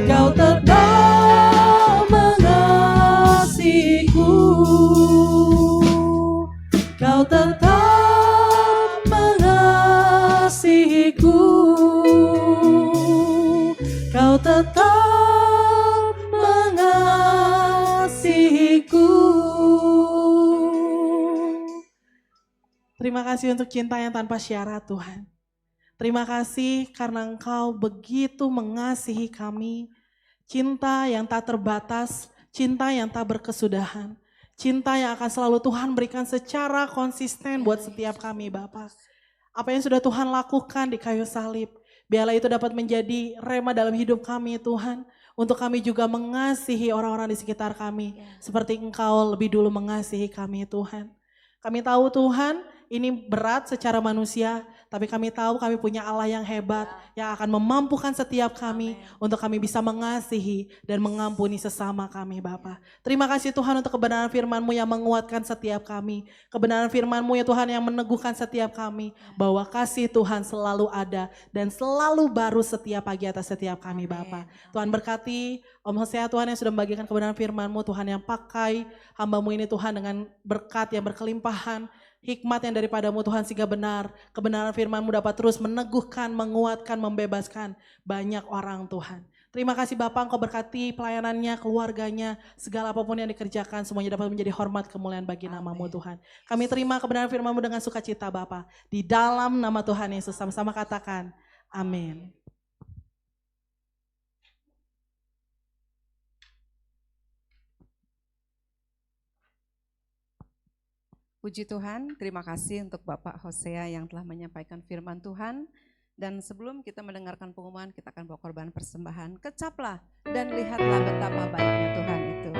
kau tetap mengasihiku. Kau tetap mengasihiku. Kau tetap mengasihiku. Terima kasih untuk cinta yang tanpa syarat Tuhan. Terima kasih karena Engkau begitu mengasihi kami. Cinta yang tak terbatas, cinta yang tak berkesudahan. Cinta yang akan selalu Tuhan berikan secara konsisten buat setiap kami Bapa. Apa yang sudah Tuhan lakukan di kayu salib, biarlah itu dapat menjadi rema dalam hidup kami Tuhan. Untuk kami juga mengasihi orang-orang di sekitar kami. Seperti Engkau lebih dulu mengasihi kami Tuhan. Kami tahu Tuhan ini berat secara manusia, tapi kami tahu kami punya Allah yang hebat yang akan memampukan setiap kami untuk kami bisa mengasihi dan mengampuni sesama kami Bapa. Terima kasih Tuhan untuk kebenaran firman-Mu yang menguatkan setiap kami. Kebenaran firman-Mu ya Tuhan yang meneguhkan setiap kami bahwa kasih Tuhan selalu ada dan selalu baru setiap pagi atas setiap kami Bapa. Tuhan berkati Om Hosea Tuhan yang sudah membagikan kebenaran firman-Mu, Tuhan yang pakai hamba-Mu ini Tuhan dengan berkat yang berkelimpahan. Hikmat yang daripadamu Tuhan sehingga benar. Kebenaran firman-Mu dapat terus meneguhkan, menguatkan, membebaskan banyak orang Tuhan. Terima kasih Bapak, Engkau berkati pelayanannya, keluarganya, segala apapun yang dikerjakan semuanya dapat menjadi hormat kemuliaan bagi nama-Mu Tuhan. Kami terima kebenaran firman-Mu dengan sukacita Bapak. Di dalam nama Tuhan Yesus sama-sama katakan amin. Puji Tuhan, terima kasih untuk Bapak Hosea yang telah menyampaikan firman Tuhan. Dan sebelum kita mendengarkan pengumuman, kita akan bawa korban persembahan. Kecaplah dan lihatlah betapa baiknya Tuhan itu.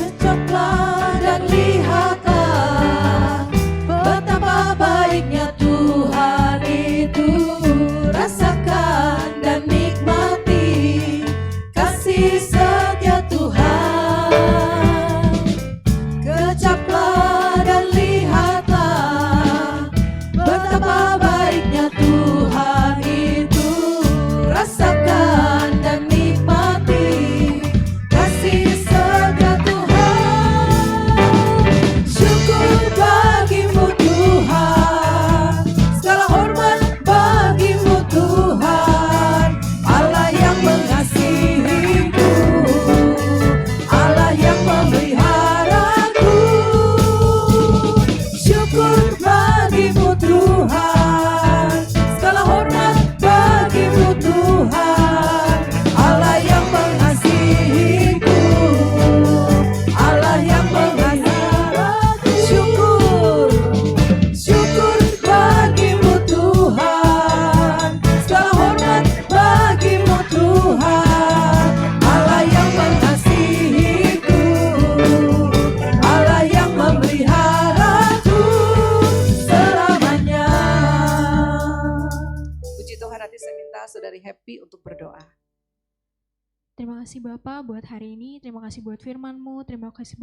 Kecaplah dan lihatlah betapa baiknya Tuhan itu. Rasakan dan nikmati kasih setia Tuhan. Kecaplah dan lihatlah betapa baiknya Tuhan itu. Rasakan dan nikmati kasih setia Tuhan. Syukur bagimu Tuhan, segala hormat bagimu Tuhan. Allah yang mengasihiku, Allah yang memeliharaku. Syukur bagimu Tuhan. saya minta Saudari Happy untuk berdoa. Terima kasih Bapak buat hari ini, terima kasih buat firman-Mu, terima kasih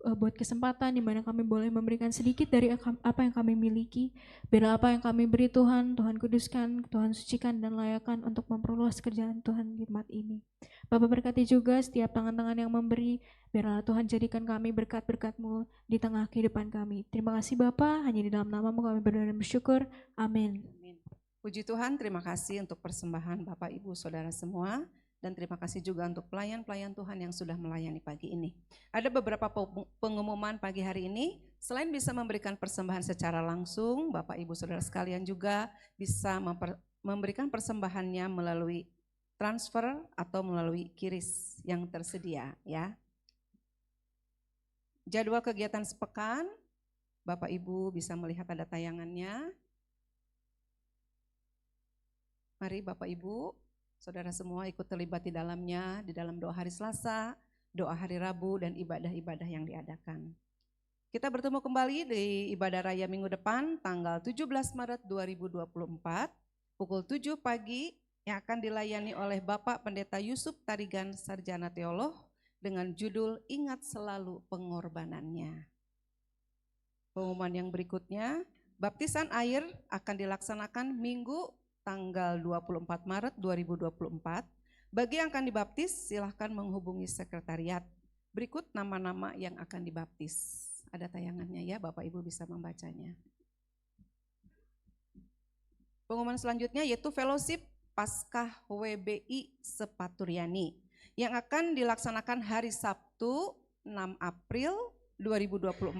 buat kesempatan di mana kami boleh memberikan sedikit dari apa yang kami miliki. Biarlah apa yang kami beri Tuhan, Tuhan kuduskan, Tuhan sucikan dan layakan untuk memperluas kerjaan Tuhan di tempat ini. Bapak berkati juga setiap tangan-tangan yang memberi, biarlah Tuhan jadikan kami berkat-berkat-Mu di tengah kehidupan kami. Terima kasih Bapak, hanya di dalam nama-Mu kami berdoa dan bersyukur. Amin. Amin. Puji Tuhan, terima kasih untuk persembahan Bapak Ibu Saudara semua. Dan terima kasih juga untuk pelayan-pelayan Tuhan yang sudah melayani pagi ini. Ada beberapa pengumuman pagi hari ini. Selain bisa memberikan persembahan secara langsung, Bapak Ibu Saudara sekalian juga bisa memberikan persembahannya melalui transfer atau melalui QRIS yang tersedia, ya. Jadwal kegiatan sepekan, Bapak Ibu bisa melihat ada tayangannya. Mari Bapak Ibu, Saudara semua ikut terlibat di dalamnya, di dalam doa hari Selasa, doa hari Rabu, dan ibadah-ibadah yang diadakan. Kita bertemu kembali di ibadah raya minggu depan, tanggal 17 Maret 2024, pukul 7 pagi, yang akan dilayani oleh Bapak Pendeta Yusuf Tarigan, Sarjana Teolog, dengan judul Ingat Selalu Pengorbanannya. Pengumuman yang berikutnya, baptisan air akan dilaksanakan Minggu tanggal 24 Maret 2024. Bagi yang akan dibaptis, silahkan menghubungi sekretariat. Berikut nama-nama yang akan dibaptis. Ada tayangannya ya, Bapak Ibu bisa membacanya. Pengumuman selanjutnya yaitu Fellowship Paskah WBI Sepaturiani yang akan dilaksanakan hari Sabtu 6 April 2024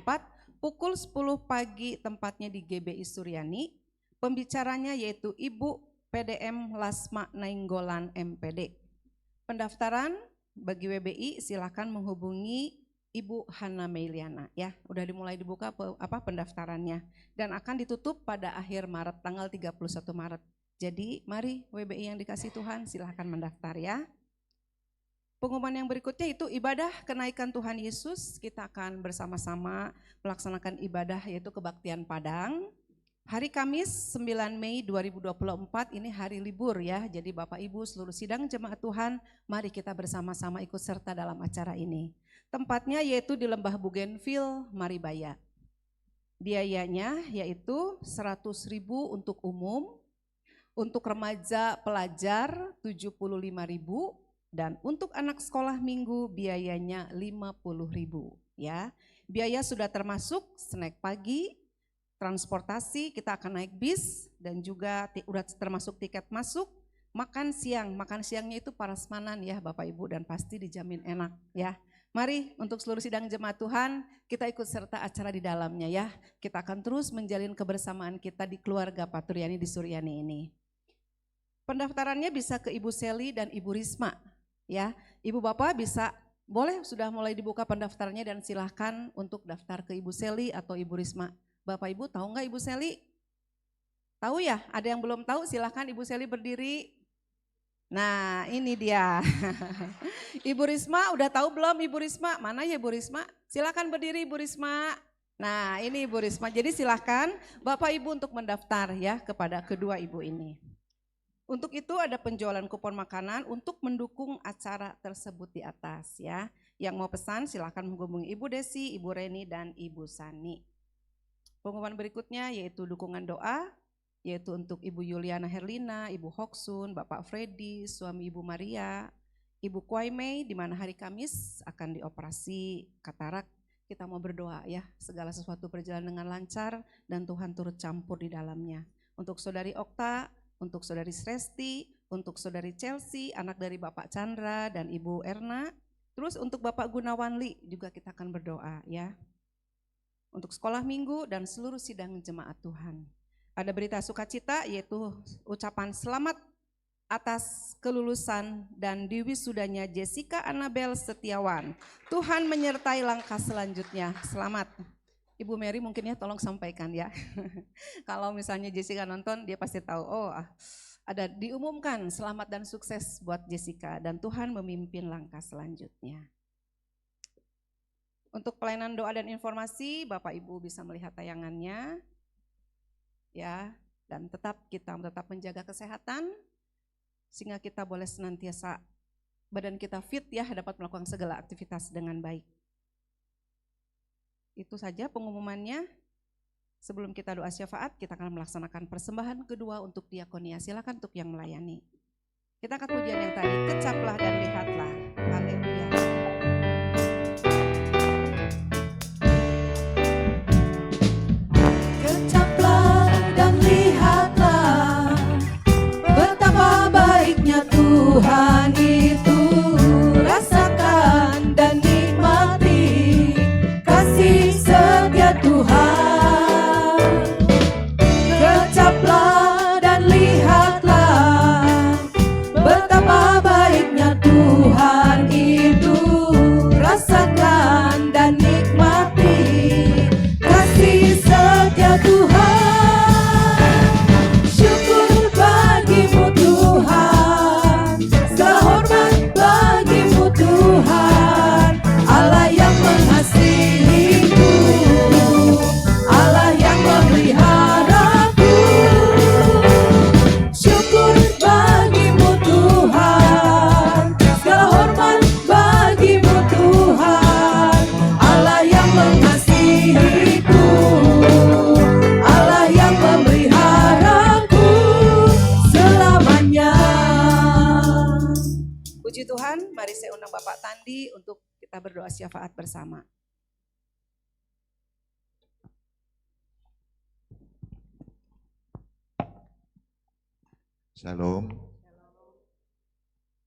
pukul 10 pagi, tempatnya di GBI Suryani. Pembicaranya yaitu Ibu PDM Lasma Nainggolan MPD. Pendaftaran bagi WBI silakan menghubungi Ibu Hana Meiliana ya. Udah dimulai dibuka pendaftarannya dan akan ditutup pada akhir Maret tanggal 31 Maret. Jadi mari WBI yang dikasih Tuhan silakan mendaftar ya. Pengumuman yang berikutnya itu ibadah kenaikan Tuhan Yesus. Kita akan bersama-sama melaksanakan ibadah yaitu kebaktian Padang. Hari Kamis 9 Mei 2024 ini hari libur ya, jadi Bapak Ibu seluruh sidang jemaat Tuhan, mari kita bersama-sama ikut serta dalam acara ini. Tempatnya yaitu di Lembah Bougainville, Maribaya. Biayanya yaitu 100.000 untuk umum, untuk remaja pelajar 75.000 dan untuk anak sekolah minggu biayanya 50.000 ya. Biaya sudah termasuk snack pagi, transportasi, kita akan naik bis dan juga udah termasuk tiket masuk, makan siangnya itu prasmanan ya Bapak Ibu dan pasti dijamin enak ya. Mari untuk seluruh sidang jemaat Tuhan kita ikut serta acara di dalamnya ya. Kita akan terus menjalin kebersamaan kita di keluarga Paturiani di Suryani ini. Pendaftarannya bisa ke Ibu Seli dan Ibu Risma ya. Ibu Bapak bisa boleh sudah mulai dibuka pendaftarannya dan silahkan untuk daftar ke Ibu Seli atau Ibu Risma. Bapak Ibu tahu nggak Ibu Seli? Tahu ya? Ada yang belum tahu silahkan Ibu Seli berdiri. Nah ini dia. Ibu Risma udah tahu belum Ibu Risma? Mana ya Ibu Risma? Silahkan berdiri Ibu Risma. Nah ini Ibu Risma. Jadi silahkan Bapak Ibu untuk mendaftar ya kepada kedua Ibu ini. Untuk itu ada penjualan kupon makanan untuk mendukung acara tersebut di atas ya. Yang mau pesan silahkan menghubungi Ibu Desi, Ibu Reni dan Ibu Sani. Pengumuman berikutnya yaitu dukungan doa, yaitu untuk Ibu Yuliana Herlina, Ibu Hoksun, Bapak Freddy, suami Ibu Maria, Ibu Kwaimei, di mana hari Kamis akan dioperasi katarak. Kita mau berdoa ya, segala sesuatu berjalan dengan lancar dan Tuhan turut campur di dalamnya. Untuk Saudari Okta, untuk Saudari Sresti, untuk Saudari Chelsea, anak dari Bapak Chandra dan Ibu Erna. Terus untuk Bapak Gunawan Li juga kita akan berdoa ya. Untuk sekolah minggu dan seluruh sidang jemaat Tuhan. Ada berita sukacita yaitu ucapan selamat atas kelulusan dan diwisudanya Jessica Annabel Setiawan. Tuhan menyertai langkah selanjutnya. Selamat. Ibu Mary mungkin ya tolong sampaikan ya. Kalau misalnya Jessica nonton dia pasti tahu, oh ada diumumkan selamat dan sukses buat Jessica dan Tuhan memimpin langkah selanjutnya. Untuk pelayanan doa dan informasi, Bapak Ibu bisa melihat tayangannya. Ya, dan kita tetap menjaga kesehatan sehingga kita boleh senantiasa badan kita fit ya, dapat melakukan segala aktivitas dengan baik. Itu saja pengumumannya. Sebelum kita doa syafaat, kita akan melaksanakan persembahan kedua untuk diakonia. Silakan untuk yang melayani. Kita angkat pujian yang tadi, kecaplah dan lihatlah. Haleluya. Kecaplah dan lihatlah betapa baiknya Tuhan itu. Rasakan dan nikmati kasih setia Tuhan. Kecaplah dan lihatlah betapa baiknya Tuhan itu. Rasakan dan nikmati kasih setia Tuhan. Syukur bagimu Tuhan, segala hormat bagimu Tuhan. Allah yang mengasihiku, Allah yang memeliharaku. Syukur bagimu Tuhan, segala hormat bagimu Tuhan. Allah yang mengasihiku, Allah yang memeliharaku selamanya. Puji Tuhan, mari saya undang Bapak Tandi untuk kita berdoa syafaat bersama. Shalom.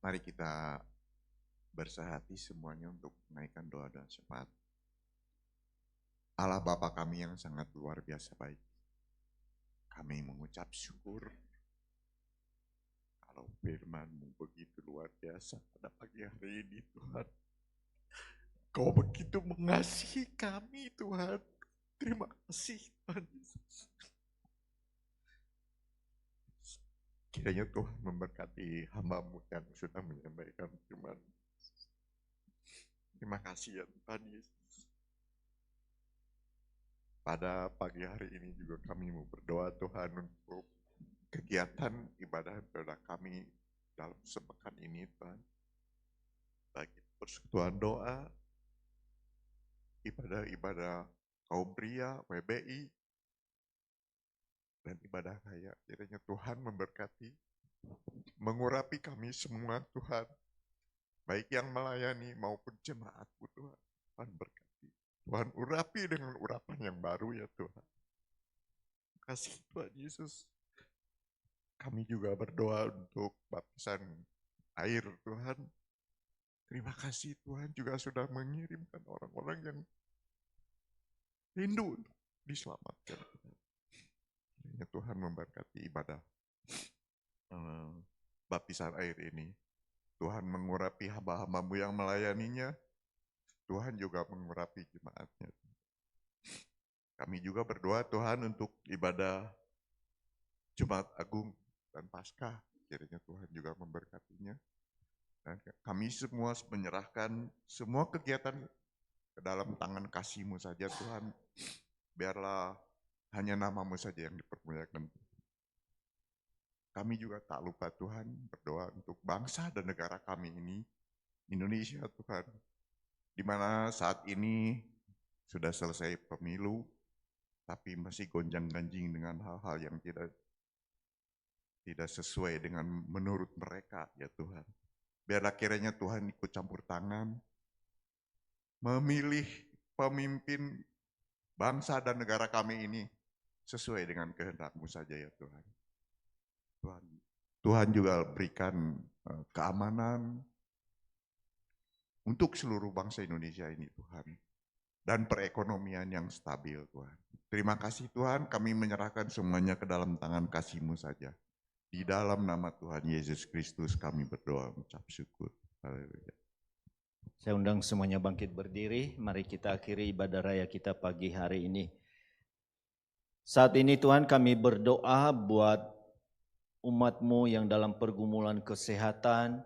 Mari kita bersehati semuanya untuk menaikkan doa dan syafaat. Allah Bapa kami yang sangat luar biasa baik. Kami mengucap syukur kalau firman-Mu begitu luar biasa pada pagi hari ini Tuhan. Kau begitu mengasihi kami Tuhan. Terima kasih Tuhan Yesus. Kiranya Tuhan memberkati hamba-Mu yang sudah menyampaikan firman. Terima kasih ya Tuhan Yesus. Pada pagi hari ini juga kami mau berdoa Tuhan untuk kegiatan ibadah kami dalam sepekan ini Tuhan. Bagi persekutuan doa, ibadah-ibadah kaum pria, WBI, dan ibadah kaya. Kiranya Tuhan memberkati, mengurapi kami semua Tuhan. Baik yang melayani maupun jemaat-Mu Tuhan. Tuhan berkati. Tuhan urapi dengan urapan yang baru ya Tuhan. Terima kasih Tuhan Yesus. Kami juga berdoa untuk baptisan air Tuhan. Terima kasih Tuhan juga sudah mengirimkan orang-orang yang rindu untuk diselamatkan. Kiranya Tuhan memberkati ibadah baptisan air ini. Tuhan mengurapi hamba-hamba-Mu yang melayaninya. Tuhan juga mengurapi jemaatnya. Kami juga berdoa Tuhan untuk ibadah Jumat Agung dan Paskah. Kiranya Tuhan juga memberkatinya. Dan kami semua menyerahkan semua kegiatan ke dalam tangan kasih-Mu saja Tuhan. Biarlah hanya nama-Mu saja yang dipermuliakan. Kami juga tak lupa Tuhan berdoa untuk bangsa dan negara kami ini, Indonesia Tuhan. Di mana saat ini sudah selesai pemilu, tapi masih gonjang-ganjing dengan hal-hal yang tidak sesuai dengan menurut mereka ya Tuhan. Biarlah kiranya Tuhan ikut campur tangan, memilih pemimpin bangsa dan negara kami ini sesuai dengan kehendak-Mu saja ya Tuhan. Tuhan juga berikan keamanan untuk seluruh bangsa Indonesia ini Tuhan. Dan perekonomian yang stabil Tuhan. Terima kasih Tuhan, kami menyerahkan semuanya ke dalam tangan kasih-Mu saja. Di dalam nama Tuhan Yesus Kristus kami berdoa mengucap syukur. Haleluya. Saya undang semuanya bangkit berdiri, mari kita akhiri ibadah raya kita pagi hari ini. Saat ini Tuhan kami berdoa buat umat-Mu yang dalam pergumulan kesehatan,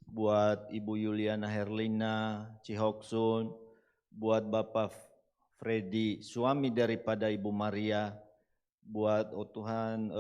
buat Ibu Yuliana Herlina Cihoksun, buat Bapak Freddy, suami daripada Ibu Maria, buat Tuhan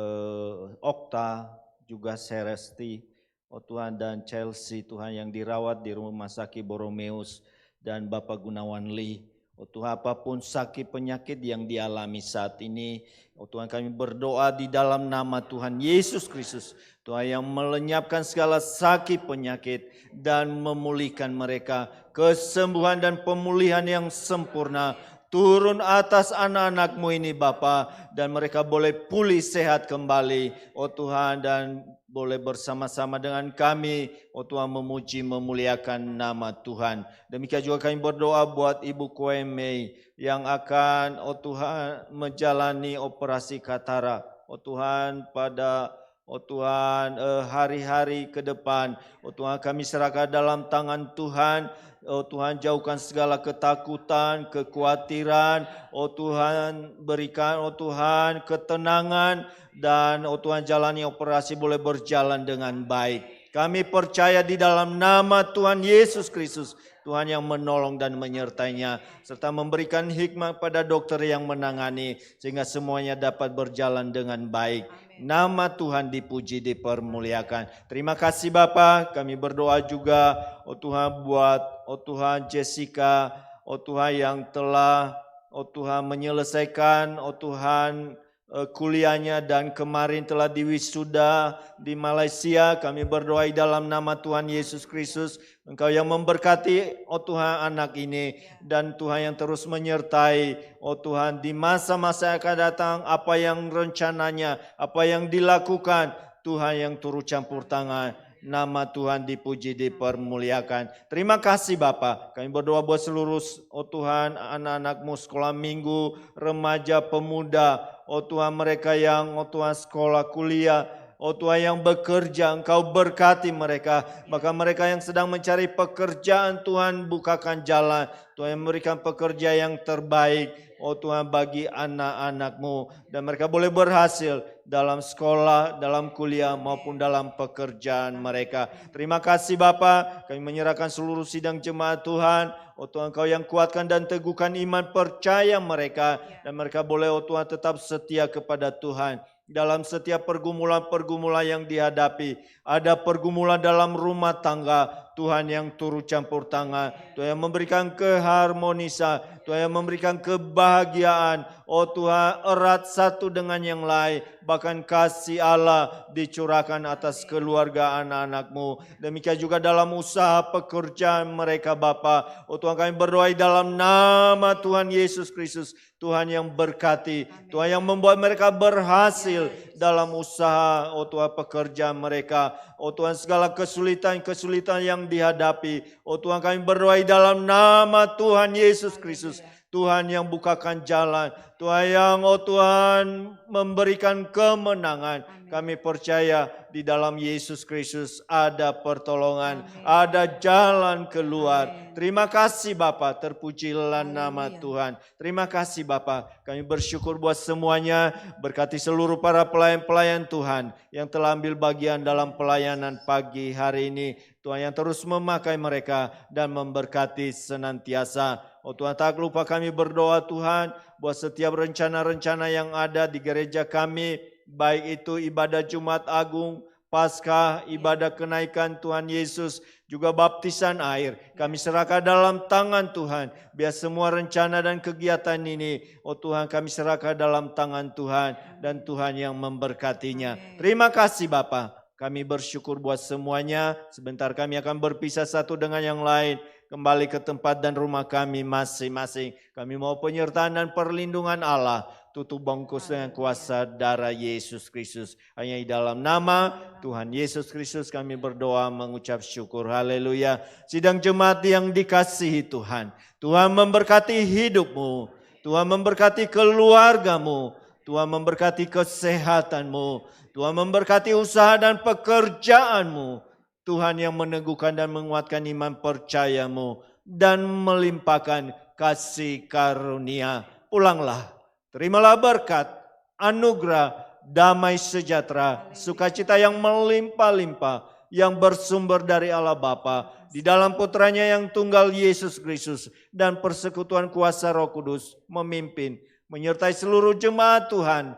Okta, juga Seresti, Tuhan dan Chelsea Tuhan yang dirawat di Rumah Sakit Boromeus dan Bapak Gunawan Lee. Tuhan apapun sakit penyakit yang dialami saat ini, Tuhan kami berdoa di dalam nama Tuhan Yesus Kristus. Tuhan yang melenyapkan segala sakit penyakit dan memulihkan mereka. Kesembuhan dan pemulihan yang sempurna turun atas anak-anak-Mu ini Bapa, dan mereka boleh pulih sehat kembali, Tuhan, dan boleh bersama-sama dengan kami, Tuhan, memuji memuliakan nama Tuhan. Demikian juga kami berdoa buat Ibu Kweme yang akan, Tuhan, menjalani operasi katara, Tuhan, pada Tuhan hari-hari ke depan. Tuhan, kami serahkan dalam tangan Tuhan. Tuhan, jauhkan segala ketakutan, kekhawatiran. Tuhan, berikan Tuhan ketenangan, dan Tuhan jalani operasi boleh berjalan dengan baik. Kami percaya di dalam nama Tuhan Yesus Kristus, Tuhan yang menolong dan menyertainya, serta memberikan hikmat pada dokter yang menangani, sehingga semuanya dapat berjalan dengan baik. Nama Tuhan dipuji, dipermuliakan. Terima kasih Bapa. Kami berdoa juga, Tuhan, buat Tuhan Jessica, Tuhan yang telah Tuhan menyelesaikan Tuhan kuliahnya dan kemarin telah diwisuda di Malaysia. Kami berdoa dalam nama Tuhan Yesus Kristus, Engkau yang memberkati Tuhan anak ini, dan Tuhan yang terus menyertai Tuhan di masa-masa yang akan datang. Apa yang rencananya, apa yang dilakukan, Tuhan yang turut campur tangan. Nama Tuhan dipuji, dipermuliakan. Terima kasih Bapa. Kami berdoa buat seluruh Tuhan anak-anak-Mu sekolah minggu, remaja, pemuda, Tuhan mereka yang Tuhan sekolah kuliah, Tuhan yang bekerja, Engkau berkati mereka. Bahkan mereka yang sedang mencari pekerjaan, Tuhan bukakan jalan. Tuhan yang memberikan pekerja yang terbaik, Tuhan, bagi anak-anak-Mu, dan mereka boleh berhasil dalam sekolah, dalam kuliah, maupun dalam pekerjaan mereka. Terima kasih Bapa. Kami menyerahkan seluruh sidang jemaat Tuhan. Tuhan, Engkau yang kuatkan dan teguhkan iman percaya mereka, dan mereka boleh Tuhan tetap setia kepada Tuhan dalam setiap pergumulan-pergumulan yang dihadapi. Ada pergumulan dalam rumah tangga, Tuhan yang turut campur tangan, Tuhan yang memberikan keharmonisan, Tuhan yang memberikan kebahagiaan. Tuhan, erat satu dengan yang lain, bahkan kasih Allah dicurahkan atas keluarga anak-anak-Mu. Demikian juga dalam usaha pekerjaan mereka Bapa. Tuhan, kami berdoa dalam nama Tuhan Yesus Kristus, Tuhan yang berkati, Tuhan yang membuat mereka berhasil dalam usaha, Tuhan, pekerjaan mereka. Tuhan, segala kesulitan-kesulitan yang dihadapi, Tuhan, kami berdoa dalam nama Tuhan Yesus Kristus, Tuhan yang bukakan jalan, Tuhan yang Tuhan memberikan kemenangan. Kami percaya di dalam Yesus Kristus ada pertolongan, ada jalan keluar. Terima kasih Bapa, terpujilah nama Tuhan. Terima kasih Bapa, kami bersyukur buat semuanya. Berkati seluruh para pelayan-pelayan Tuhan yang telah ambil bagian dalam pelayanan pagi hari ini. Tuhan yang terus memakai mereka dan memberkati senantiasa. Tuhan, tak lupa kami berdoa Tuhan buat setiap rencana-rencana yang ada di gereja kami, baik itu ibadah Jumat Agung, Paskah, ibadah kenaikan Tuhan Yesus, juga baptisan air. Kami serahkan dalam tangan Tuhan. Biar semua rencana dan kegiatan ini, Tuhan, kami serahkan dalam tangan Tuhan, dan Tuhan yang memberkatinya. Terima kasih Bapa. Kami bersyukur buat semuanya. Sebentar kami akan berpisah satu dengan yang lain, kembali ke tempat dan rumah kami masing-masing. Kami mau penyertaan dan perlindungan Allah. Tutup bungkus dengan kuasa darah Yesus Kristus. Hanya di dalam nama Tuhan Yesus Kristus kami berdoa mengucap syukur. Haleluya. Sidang jemaat yang dikasihi Tuhan, Tuhan memberkati hidupmu, Tuhan memberkati keluargamu, Tuhan memberkati kesehatanmu, Tuhan memberkati usaha dan pekerjaanmu. Tuhan yang meneguhkan dan menguatkan iman percayamu dan melimpahkan kasih karunia. Pulanglah, terimalah berkat, anugerah, damai sejahtera, sukacita yang melimpah-limpah yang bersumber dari Allah Bapa di dalam putranya yang tunggal Yesus Kristus, dan persekutuan kuasa Roh Kudus memimpin menyertai seluruh jemaat Tuhan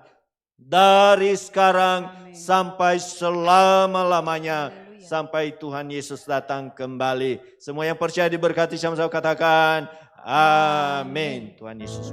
dari sekarang sampai selama-lamanya, sampai Tuhan Yesus datang kembali. Semua yang percaya diberkati sama-sama katakan, amin. Tuhan Yesus.